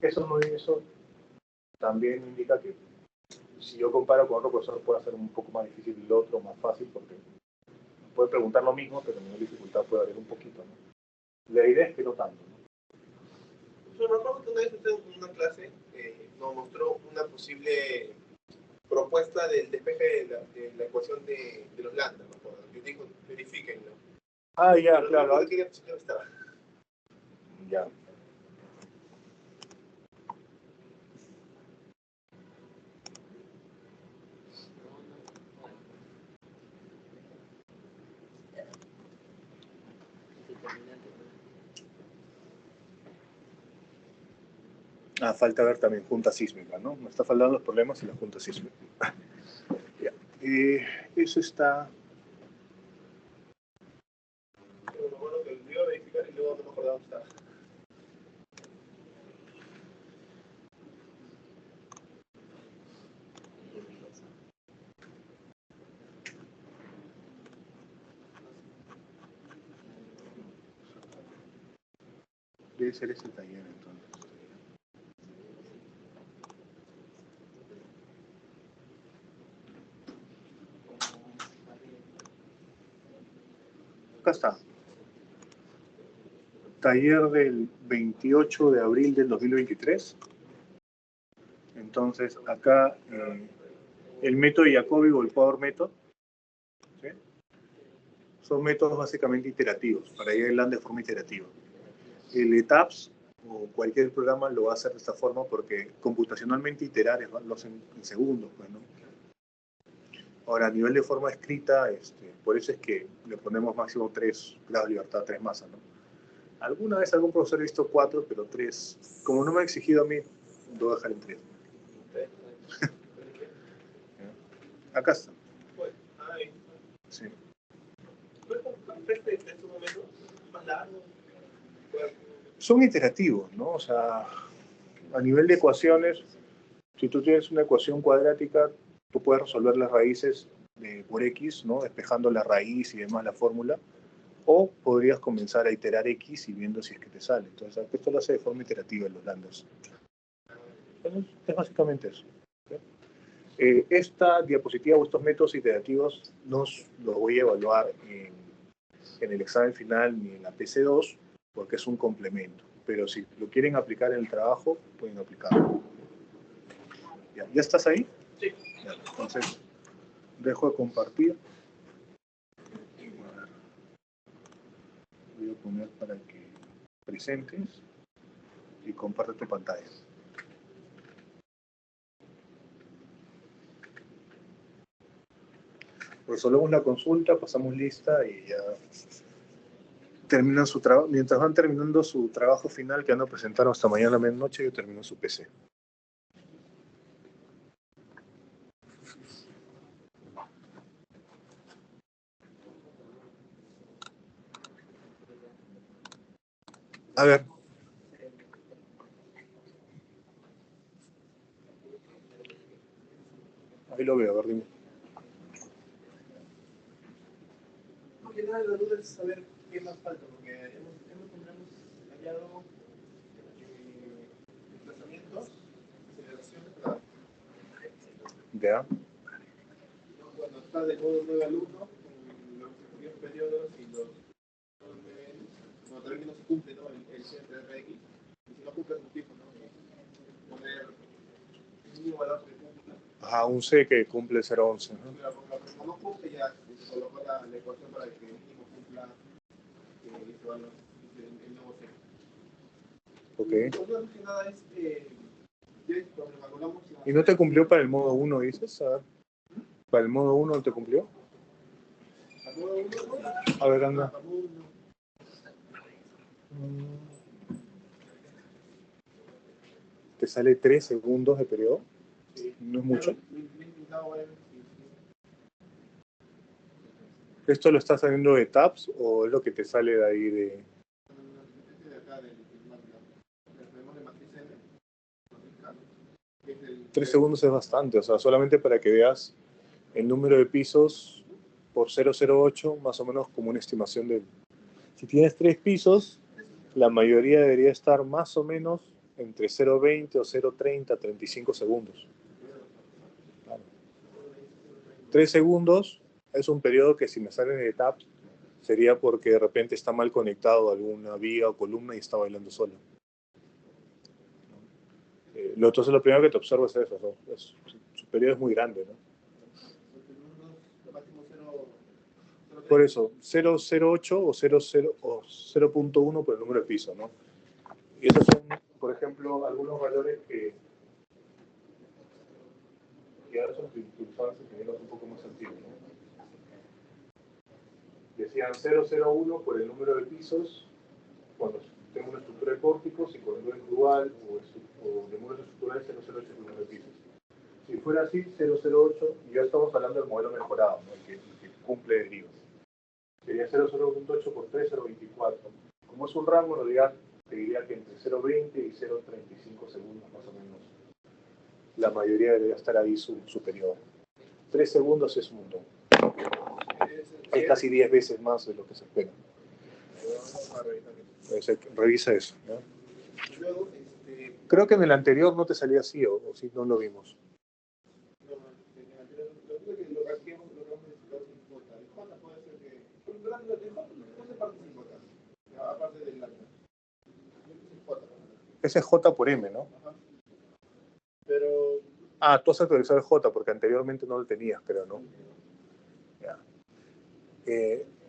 Eso también indica que si yo comparo con otro profesor puede ser un poco más difícil y el otro más fácil porque puede preguntar lo mismo, pero la dificultad puede variar un poquito, ¿no? La idea es que no tanto, ¿no? Yo me acuerdo que una vez usted en una clase nos mostró una posible propuesta del despeje de la ecuación de los lambda, ¿no? Yo digo, verifíquenlo. Ah, ya, Pero claro. no qué posición estaba. Ya. Ah, falta ver también junta sísmica, ¿no? Me está faltando los problemas y la junta sísmica. Ya. Eso está... Pero me acuerdo que lo iba a verificar y luego no me acordaba dónde estaba. Debe ser ese taller, entonces. Acá está. Taller del 28 de abril del 2023. Entonces, acá el método Jacobi o el Power Method, ¿sí? Son métodos básicamente iterativos, para ir adelante de forma iterativa. El ETAPS o cualquier programa lo va a hacer de esta forma porque computacionalmente iterar lo hacen en segundos, pues, ¿no? Ahora, a nivel de forma escrita, por eso es que le ponemos máximo 3 grados de libertad, 3 masas, ¿no? Alguna vez algún profesor ha visto 4, pero 3, como no me ha exigido a mí, lo voy a dejar en 3. Acá está. Sí. Son iterativos, ¿no? O sea, a nivel de ecuaciones, si tú tienes una ecuación cuadrática, tú puedes resolver las raíces por X, ¿no? Despejando la raíz y demás la fórmula. O podrías comenzar a iterar X y viendo si es que te sale. Entonces, esto lo hace de forma iterativa en los lambdas. Es básicamente eso. ¿Sí? Esta diapositiva o estos métodos iterativos no los voy a evaluar en el examen final ni en la PC2 porque es un complemento. Pero si lo quieren aplicar en el trabajo, pueden aplicarlo. ¿Ya estás ahí? Sí. Ya, entonces, dejo de compartir. Voy a poner para que presentes y comparte tu pantalla. Resolvemos la consulta, pasamos lista y ya terminan su trabajo. Mientras van terminando su trabajo final que van a presentar hasta mañana a medianoche, yo termino su PC. A ver. Ahí lo veo, a ver, dime. No, que nada, la duda es saber qué más falta, porque hemos hallado desplazamientos, aceleraciones, ¿verdad? Ya. Cuando está de modo 9 al 1, con los respectivos periodos y los no, también que no se cumple, ¿no? El CRX, y si no cumple su tipo, ¿no? Poner un mínimo valor que cumpla. Ajá, un C que cumple 011. ¿No? Como no cumple, ya se colocó la ecuación para que el mínimo cumpla ese valor, el nuevo C. Ok. Entonces, que nada es cuando calculamos ¿Y no te cumplió para el modo 1, dices? A ver. ¿Para el modo 1 te cumplió? A ver, anda. ¿Te sale 3 segundos de periodo? ¿No es mucho? ¿Esto lo estás saliendo de tabs o es lo que te sale de ahí de...? 3 segundos es bastante, o sea, solamente para que veas el número de pisos por 008, más o menos como una estimación de... Si tienes 3 pisos, la mayoría debería estar más o menos entre 0.20 o 0.30, 35 segundos. Claro. 3 segundos, Es un periodo que si me sale de tab sería porque de repente está mal conectado a alguna vía o columna y está bailando solo. Entonces lo primero que te observo es eso, ¿no? Su periodo es muy grande, ¿no? Por eso, 0,08 o 0,0 o 0,1 por el número de piso, ¿no? Y esos son, por ejemplo, algunos valores que ahora son utilizados en ingenieros un poco más antiguos, ¿no? Decían 0,01 por el número de pisos cuando tengo una estructura de pórticos y cuando es dual o de números estructurales 0,08 por el número de pisos. Si fuera así, 0,08, y ya estamos hablando del modelo mejorado, ¿no? el que cumple derivas. Sería 0,0.8 por 3, 0,24. Como es un rango, te diría que entre 0,20 y 0,35 segundos más o menos. La mayoría debería estar ahí su periodo. 3 segundos es un montón. Es casi 10 veces más de lo que se espera. Revisa eso, ¿no? Luego, Creo que en el anterior no te salía así, o si no lo vimos. lo que hacíamos, lo que vamos a necesitar sin J. El J puede ser que. El J no se parte sin J. Aparte del lambda. Ese es J por M, ¿no? Ajá. Pero. Ah, tú has actualizado el J porque anteriormente no lo tenías, creo, ¿no? Ya.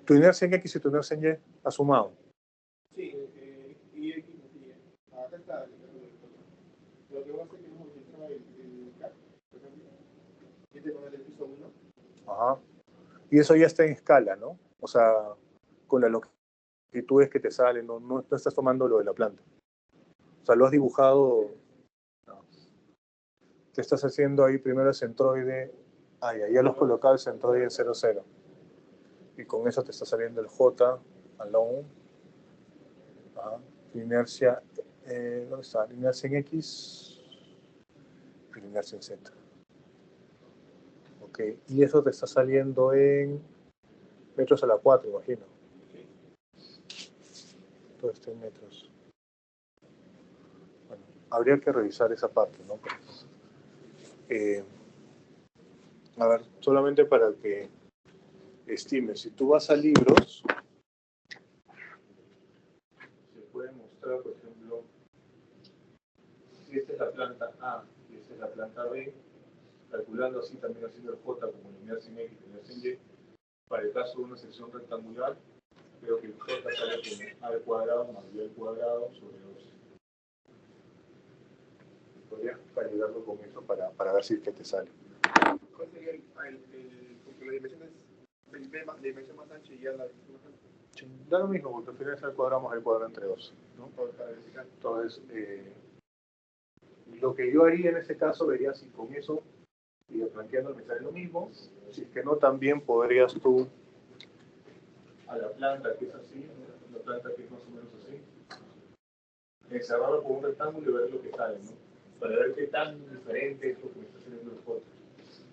Tu inercia en X y tu inercia en Y has sumado. Sí, y X y Y. Acá está el caso del J. Lo que va a hacer que vamos a utilizar el CAP, por ejemplo. Y te pones el piso 1. Ajá. Y eso ya está en escala, ¿no? O sea, con las longitudes que te salen, no estás tomando lo de la planta. O sea, lo has dibujado. No. Te estás haciendo ahí primero el centroide. Ya lo has colocado el centroide en 0, 0. Y con eso te está saliendo el J alone. Inercia, ¿dónde está? Inercia en X y inercia en Z. Ok, y eso te está saliendo en metros a la 4, imagino. Todo esto en metros. Bueno, habría que revisar esa parte, ¿no? A ver, solamente para que estimes, si tú vas a libros, se puede mostrar, por ejemplo, si esta es la planta A y esta es la planta B, calculando así también haciendo el J como la inercia en X y la inercia en Y, para el caso de una sección rectangular, creo que el J sale como A al cuadrado más B al cuadrado sobre 2. Podrías ayudarlo con eso para ver si es que te sale. ¿Cuál sería porque la dimensión es el B más la dimensión más ancha y ya la dimensión más ancha? Da lo mismo, porque al final es el cuadrado más el cuadrado entre 2, ¿no? Para verificar. Entonces, lo que yo haría en ese caso, vería si con eso, y planteando me sale lo mismo, si es que no, también podrías tú, a la planta que es así, ¿no? La planta que es más o menos así, encerrarlo con un rectángulo y ver lo que sale, ¿no? Para ver qué tan diferente es lo que me está saliendo el J.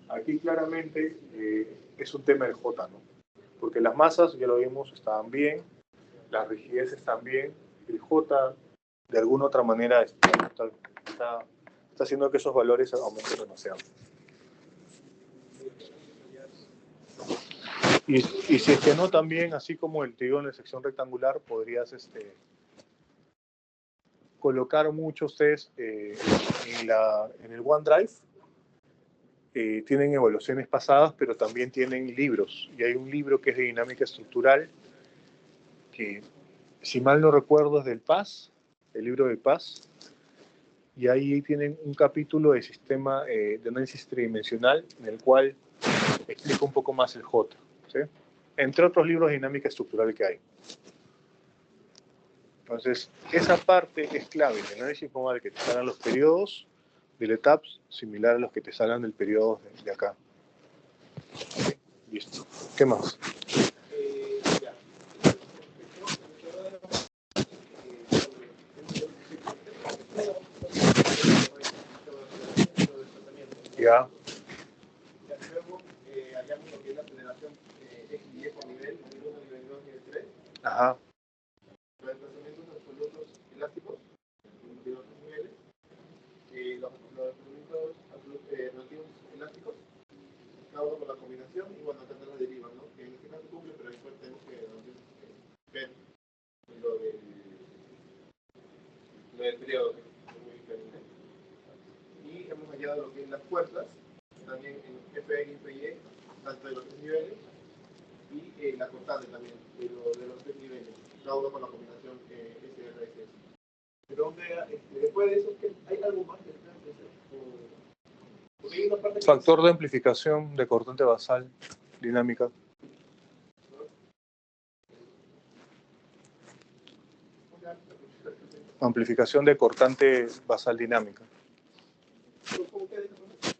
Aquí claramente es un tema del J, ¿no? Porque las masas, ya lo vimos, estaban bien, las rigideces también, el J de alguna otra manera está haciendo que esos valores aumenten demasiado. Y si es que no, también, así como te digo en la sección rectangular, podrías colocar muchos test en el OneDrive. Tienen evaluaciones pasadas, pero también tienen libros. Y hay un libro que es de dinámica estructural, que si mal no recuerdo es del PAS, el libro del PAS. Y ahí tienen un capítulo de sistema de análisis tridimensional en el cual explica un poco más el J, ¿sí? Entre otros libros de dinámica estructural que hay. Entonces, esa parte es clave. En el análisis formal que te salgan los periodos del ETAPS similar a los que te salgan del periodo de acá. ¿Okay? Listo. ¿Qué más? Ya. Ya. Luego hallamos lo que es la aceleración X y Y por nivel, nivel 1, nivel 2, nivel 3. Ajá. Los desplazamientos absolutos elásticos, de diversos niveles. Los desplazamientos relativos elásticos, cada uno con la combinación, y bueno, acá están las derivas. el periodo, que es muy diferente. Y hemos hallado lo que es las fuerzas, también en Fx y Fy, tanto de los tres niveles, y la constante también de los tres niveles, cada uno con la combinación SRS. Pero después de eso, ¿hay algo más detrás de eso? Porque hay una parte que Factor de amplificación de cortante basal dinámica. Amplificación de cortante basal dinámica. ¿cómo queda esa parte?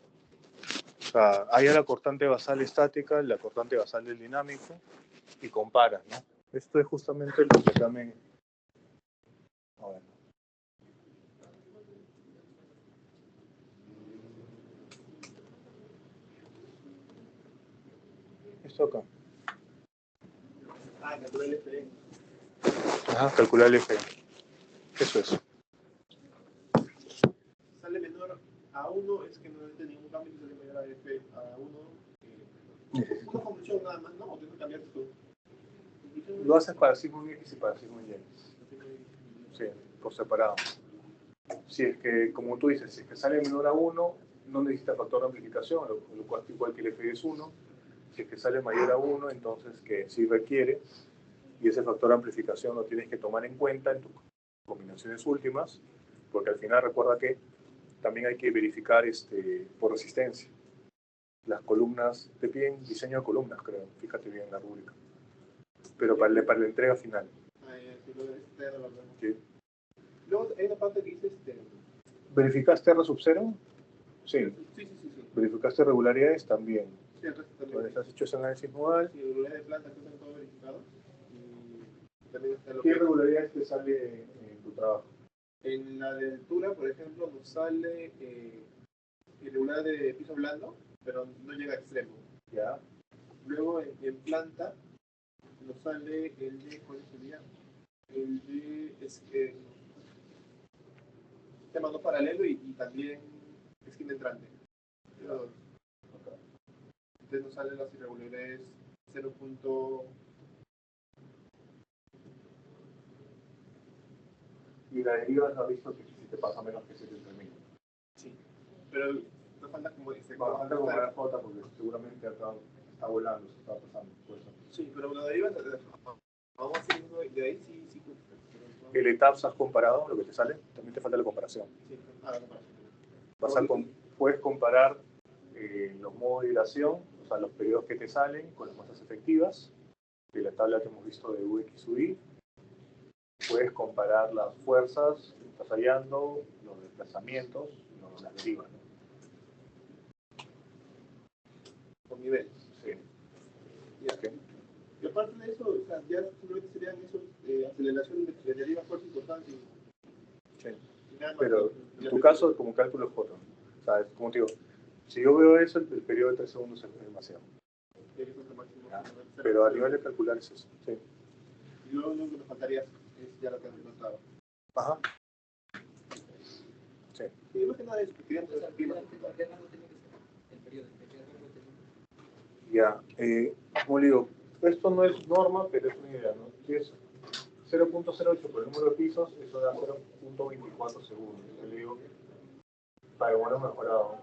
O sea, hay la cortante basal estática, la cortante basal del dinámico, y comparas, ¿no? Esto es justamente lo que también... A ver. Esto acá. Calcular el FM. Ajá, calcular el F. Eso es. Sale menor a 1, es que no hay ningún cambio, y sale mayor a F a 1. Una conversión nada más, ¿no? O tienes que cambiar tu... Lo haces para sigma X y para sigma Y. Sí, por separado. Si es que, como tú dices, si es que sale menor a 1, no necesita factor de amplificación, lo cual igual que el F es 1. Si es que sale mayor a 1, entonces que sí requiere, y ese factor de amplificación lo tienes que tomar en cuenta en tus combinaciones últimas, porque al final recuerda que también hay que verificar por resistencia. Las columnas, te piden diseño de columnas, creo, fíjate bien en la rúbrica. Pero para la entrega final. ¿Sí? Luego hay una parte que dice ¿Verificaste R sub 0? Sí. Sí. ¿Verificaste regularidades? También. Sí, el resto también. Entonces, ¿has hecho ese análisis modal? Sí, regularidades de planta que están todos verificados. Y también está lo ¿Qué que... regularidades te sale en tu trabajo? En la de altura, por ejemplo, nos sale irregular de piso blando, pero no llega a extremo. ¿Ya? Luego en planta nos sale el de, ¿cuál sería? El de sistema no paralelo y también esquina entrante. Pero, entonces nos salen las irregularidades 0. Y la deriva has visto que si te pasa menos que 7 entre 1000. Sí, pero nos falta como Bastante como la foto porque seguramente acá está volando, se está pasando. Por eso. Sí, pero la deriva vamos a hacer uno de ahí sí cumple. ¿El ETAPS has comparado lo que te sale? También te falta la comparación. Sí, la comparación. Puedes comparar los modos de dilación, o sea, los periodos que te salen con las masas efectivas, de la tabla que hemos visto de UX, UI. Puedes comparar las fuerzas que estás hallando, los desplazamientos, las derivas, ¿no? Por nivel. Sí. Ya. Okay. Y aparte de eso, o sea, ya simplemente serían esos aceleración de deriva fuerza importante. Sí. Y nada más. Pero en tu caso, como cálculo es J. O sea, como te digo, si yo veo eso, el periodo de 3 segundos es demasiado. Pero a nivel de calcular es eso. Sí. Y luego lo que nos faltaría es ya lo que nos notaba. Ajá. Sí. Y más que nada es que queríamos saber qué más. Ya. Como le digo, esto no es norma, pero es una idea, ¿no? Si es 0.08 por el número de pisos, eso da 0.24 segundos. Yo le digo, para bueno mejorado.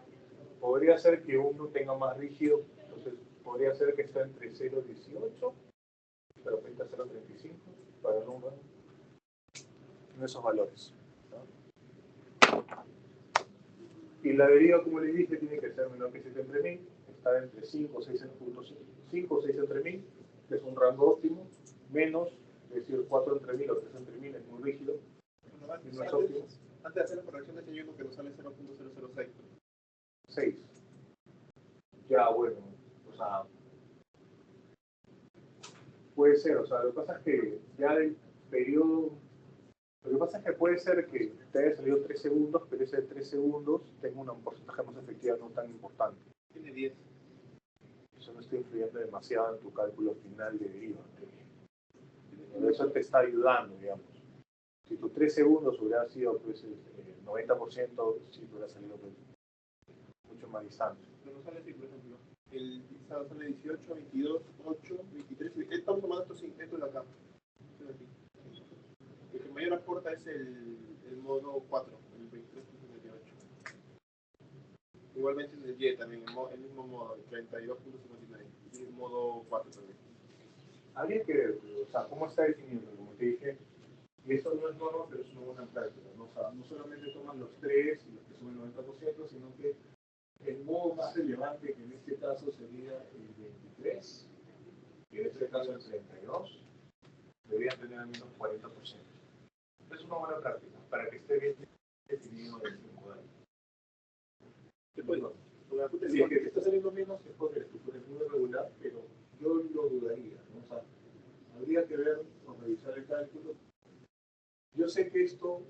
Podría ser que uno tenga más rígido, entonces podría ser que esté entre 0.18, pero pinta 0.35 para el número. En esos valores, ¿no? Y la deriva, como les dije, tiene que ser menor que 7 entre 1000, está entre 5 o 6 entre 1000, que es un rango óptimo, menos, es decir, 4 entre 1000 o 3 entre 1000 es muy rígido, y no es óptimo. Antes de hacer la corrección de ese uno que nos sale 0.006. 6. Ya, bueno, o sea, puede ser, o sea, lo que pasa es que ya el periodo, lo que pasa es que puede ser que te haya salido 3 segundos, pero ese 3 segundos tenga un porcentaje más efectivo no tan importante. Tiene 10. Eso no está influyendo demasiado en tu cálculo final de deriva. Eso te está ayudando, digamos. Si tus 3 segundos hubiera sido pues, el 90%, sí te hubiera salido pues, mucho más distante. Pero nos sale así, por ejemplo. El pisado sale 18, 22, 8, 23. Estamos tomando estos de acá. El que mayor aporta es el el modo 4, el 23.58. Igualmente en el Y también, el mismo modo, el 32.59. Y el modo 4 también. Habría que ver, o sea, cómo está definido, como te dije, y esto no es norma, pero es una buena práctica, ¿no? O sea, no solamente toman los 3 y los que suben el 90%, sino que el modo más relevante, que en este caso sería el 23, y en este caso el 32, deberían tener al menos 40%. Es una buena práctica, para que esté bien definido el modelo. Si es que te está saliendo menos, es porque la estructura es muy irregular, pero yo lo dudaría, ¿no? O sea, habría que ver o revisar el cálculo. Yo sé que esto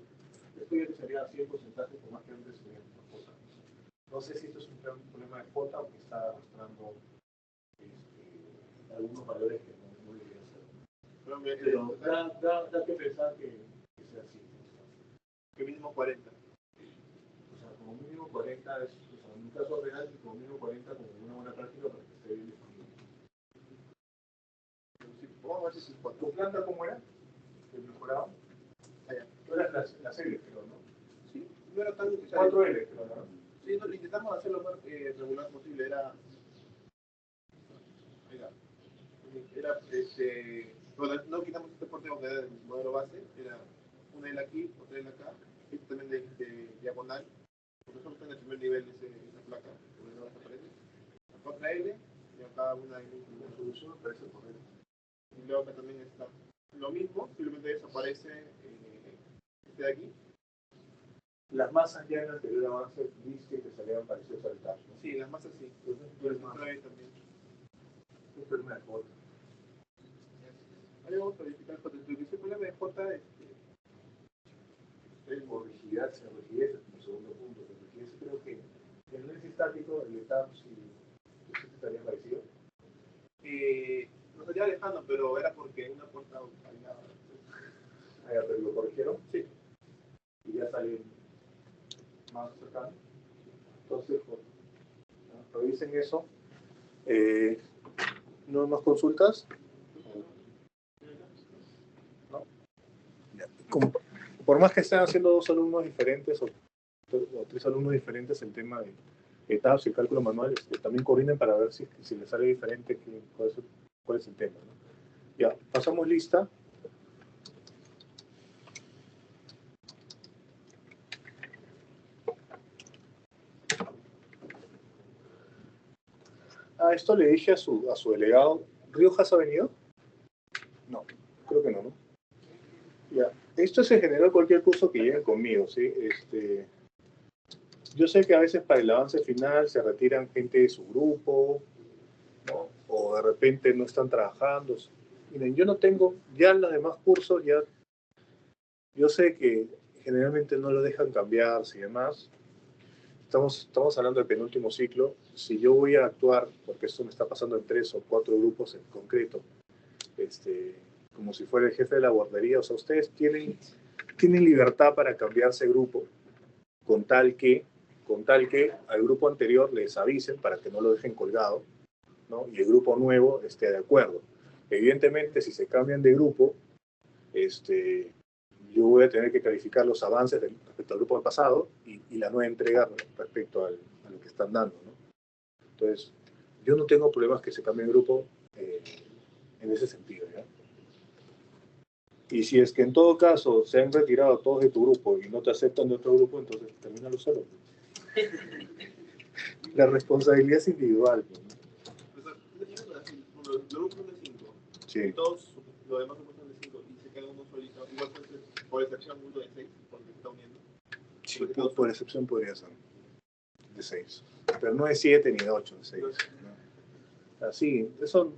ya te sería 100 porcentajes por más que antes se vean las cosas. No sé si esto es un problema de J o que está arrastrando algunos valores que no deberían ser. Pero da que pensar que sea así. Que mínimo 40. O sea, como mínimo 40 es, o sea, en un caso real, como mínimo 40 como una buena práctica para que esté bien definido. Vamos a ver si es 4. ¿Tu planta cómo era? ¿El mejorado? Allá. Tú eras las L, creo, ¿no? Sí, no era tan... 4L, creo, ¿no? Sí, no, intentamos hacerlo lo más regular posible. Era... Era, bueno, no quitamos este porte donde era el modelo base, era una L aquí, otra L acá, esto también de diagonal, porque solo está en el primer nivel de esa placa, donde no desaparece. Acá otra L, y acá una L. La solución me parece correcta. Y luego acá también está lo mismo, simplemente desaparece este de aquí. Las masas ya en el anterior avance viste que salían parecidos al TAP, ¿no? Sí, las masas sí, Entonces, pero esto trae también. esto es una J. Ahí vamos a verificar el potencial. El problema de J Es por rigidez, como segundo punto. Por rigidez creo que en el análisis estático, el TAP, si estaría parecido. nos salía lejano, pero era porque una puerta fallaba. Pero lo corrigieron. Sí. Y ya sale más cercano. Entonces, revisen eso. ¿No más consultas? ¿No? Por más que estén haciendo dos alumnos diferentes o tres alumnos diferentes, el tema de etapas y el cálculo manual, también coordinen para ver si les sale diferente cuál es el tema, ¿no? Ya, pasamos lista. Esto le dije a su delegado. ¿Riojas ha venido? No, creo que no, ¿no? Ya. Esto se generó en cualquier curso que lleguen conmigo, ¿sí? Yo sé que a veces para el avance final se retiran gente de su grupo, ¿no? O de repente no están trabajando. Miren, yo no tengo, ya en los demás cursos, ya yo sé que generalmente no lo dejan cambiarse y demás. Estamos hablando del penúltimo ciclo. Si yo voy a actuar, porque esto me está pasando en 3 o 4 grupos en concreto, como si fuera el jefe de la guardería, o sea, ustedes tienen libertad para cambiarse de grupo con tal que al grupo anterior les avisen para que no lo dejen colgado, ¿no? Y el grupo nuevo esté de acuerdo. Evidentemente, si se cambian de grupo, yo voy a tener que calificar los avances respecto al grupo del pasado y la nueva entrega respecto a lo que están dando, ¿no? Entonces, yo no tengo problemas que se cambie de grupo en ese sentido, ¿ya? Y si es que en todo caso se han retirado todos de tu grupo y no te aceptan de otro grupo, entonces termínalo solo. La responsabilidad es individual, ¿no? Los grupos son de 5. Sí. Todos los demás grupos son de 5 y se queda uno solito. Igual por excepción uno de 6, porque se está uniendo. Sí, por excepción podría ser de 6. Pero no de 7 ni de 8, de 6. ¿No? Así, eso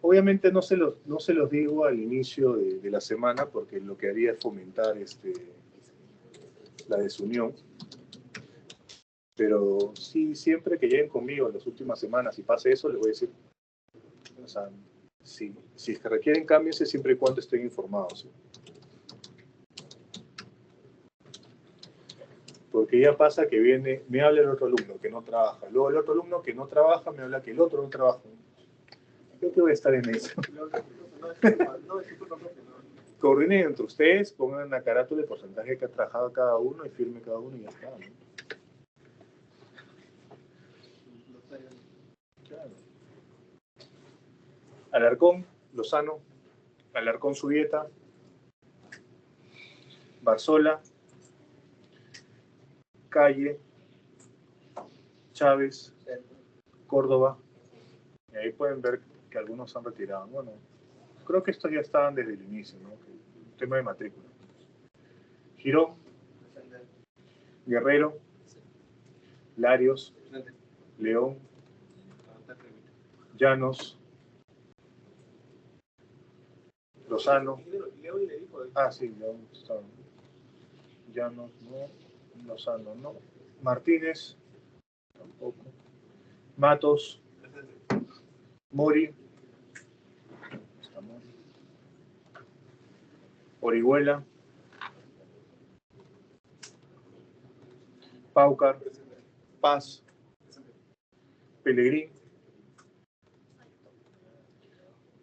obviamente no se los digo al inicio de la semana porque lo que haría es fomentar la desunión. Pero sí, siempre que lleguen conmigo en las últimas semanas y pase eso, les voy a decir, o sea, si es que requieren cambios, siempre y cuando estén informados, ¿sí? Porque ya pasa que me habla el otro alumno que no trabaja, luego el otro alumno que no trabaja me habla que el otro no trabaja. Yo que voy a estar en eso. No, es culpa propia, ¿no? coordinen entre ustedes, pongan una carátula de porcentaje que ha trabajado cada uno y firme cada uno y ya está, ¿no? Claro. Alarcón, Lozano, Alarcón Subieta, Barzola, Calle, Chávez, Córdoba. Y ahí pueden ver que algunos han retirado. Bueno, creo que estos ya estaban desde el inicio, ¿no? El tema de matrícula. Girón, Guerrero, Larios, León, Llanos, Lozano. Ah, sí, León está. Llanos, no. Lozano, no. Martínez, tampoco. Matos, Mori, está Mori. Orihuela, Paucar, Paz, Pellegrín,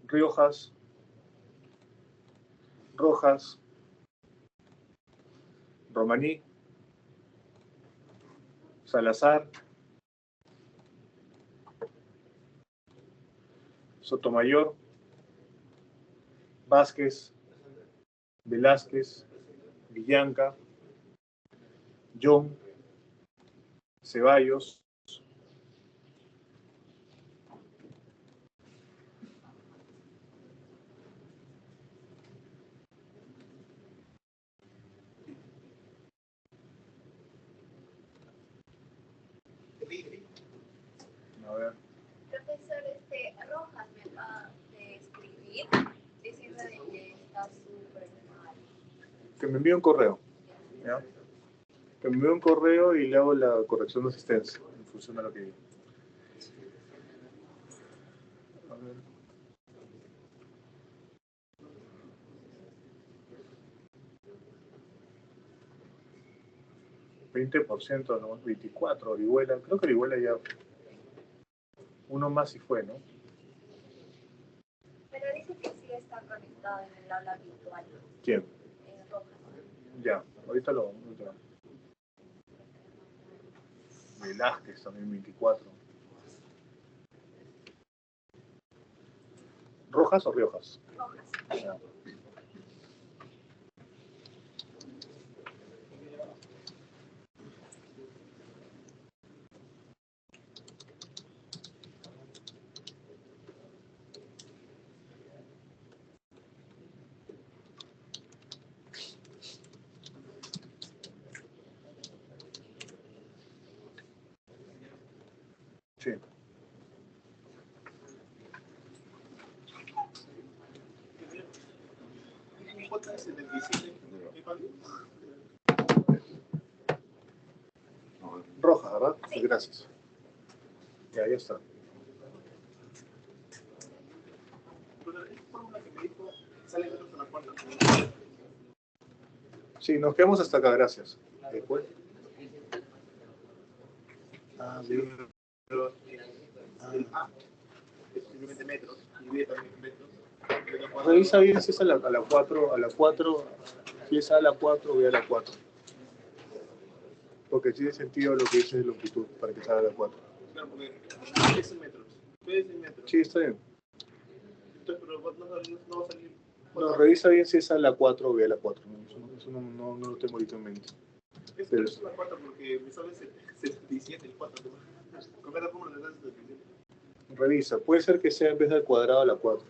Riojas, Rojas, Romaní, Salazar, Sotomayor, Vázquez, Velázquez, Villanca, John, Ceballos, a ver, Profesor, Rojas me acaba de escribir diciendo de que está súper mal. que me envíe un correo, ¿ya? Que me envíe un correo y le hago la corrección de asistencia en función a lo que diga. A ver. $20%, ¿no? 24%, Orihuela. Creo que Orihuela ya. Uno más y fue, ¿no? Pero dice que sí está conectado en el aula virtual. ¿Quién? Rojas. Ya, ahorita lo. Velázquez también 24. ¿Rojas o Riojas? Rojas. Ya. Sí. Mi cuota es el 27. Rojas, ¿verdad? Sí. Gracias. Ya está. Fórmula que me dijo, sale menos a la cuarta. Sí, nos quedamos hasta acá, gracias. Después. Ah, bien. El A es simplemente metros, y B también metros. Revisa bien si es a la 4, si es a la 4 o a la 4. Porque tiene sentido lo que dice de longitud para que salga a la 4. Claro, porque A es en metros, B es en metros. Sí, está bien. Entonces, pero no va a salir. No, revisa bien si es a la 4 o a la 4. Eso no lo tengo ahorita en mente. Esto es la cuarta porque me sale 77 el 4. Con cada fórmula le das 77. Revisa, puede ser que sea en vez del cuadrado a la 4.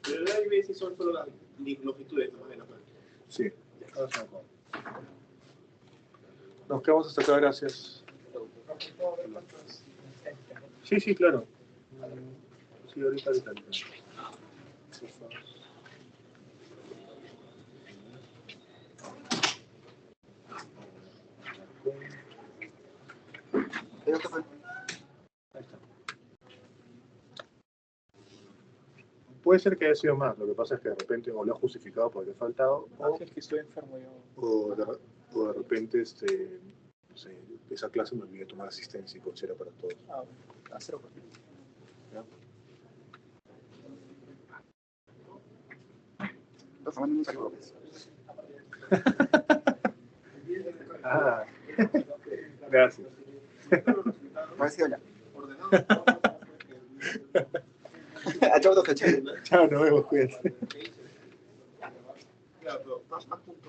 Pero la B sí son solo las longitudes, más de la planta. Sí. Nos quedamos hasta acá, gracias. Sí, claro. Sí, ahorita. Ahí está. Puede ser que haya sido más, lo que pasa es que de repente o lo ha justificado porque ha faltado, o Es que estoy enfermo yo. o de repente, no sé, esa clase me olvidé tomar asistencia y cochera para todos. A cero. ¿Ya? Los tomando un saludo. Ah, gracias. Ahora sí, hola. A chao, dos cachorros. Chao, nos vemos, cuídate. Claro, pero más puntual.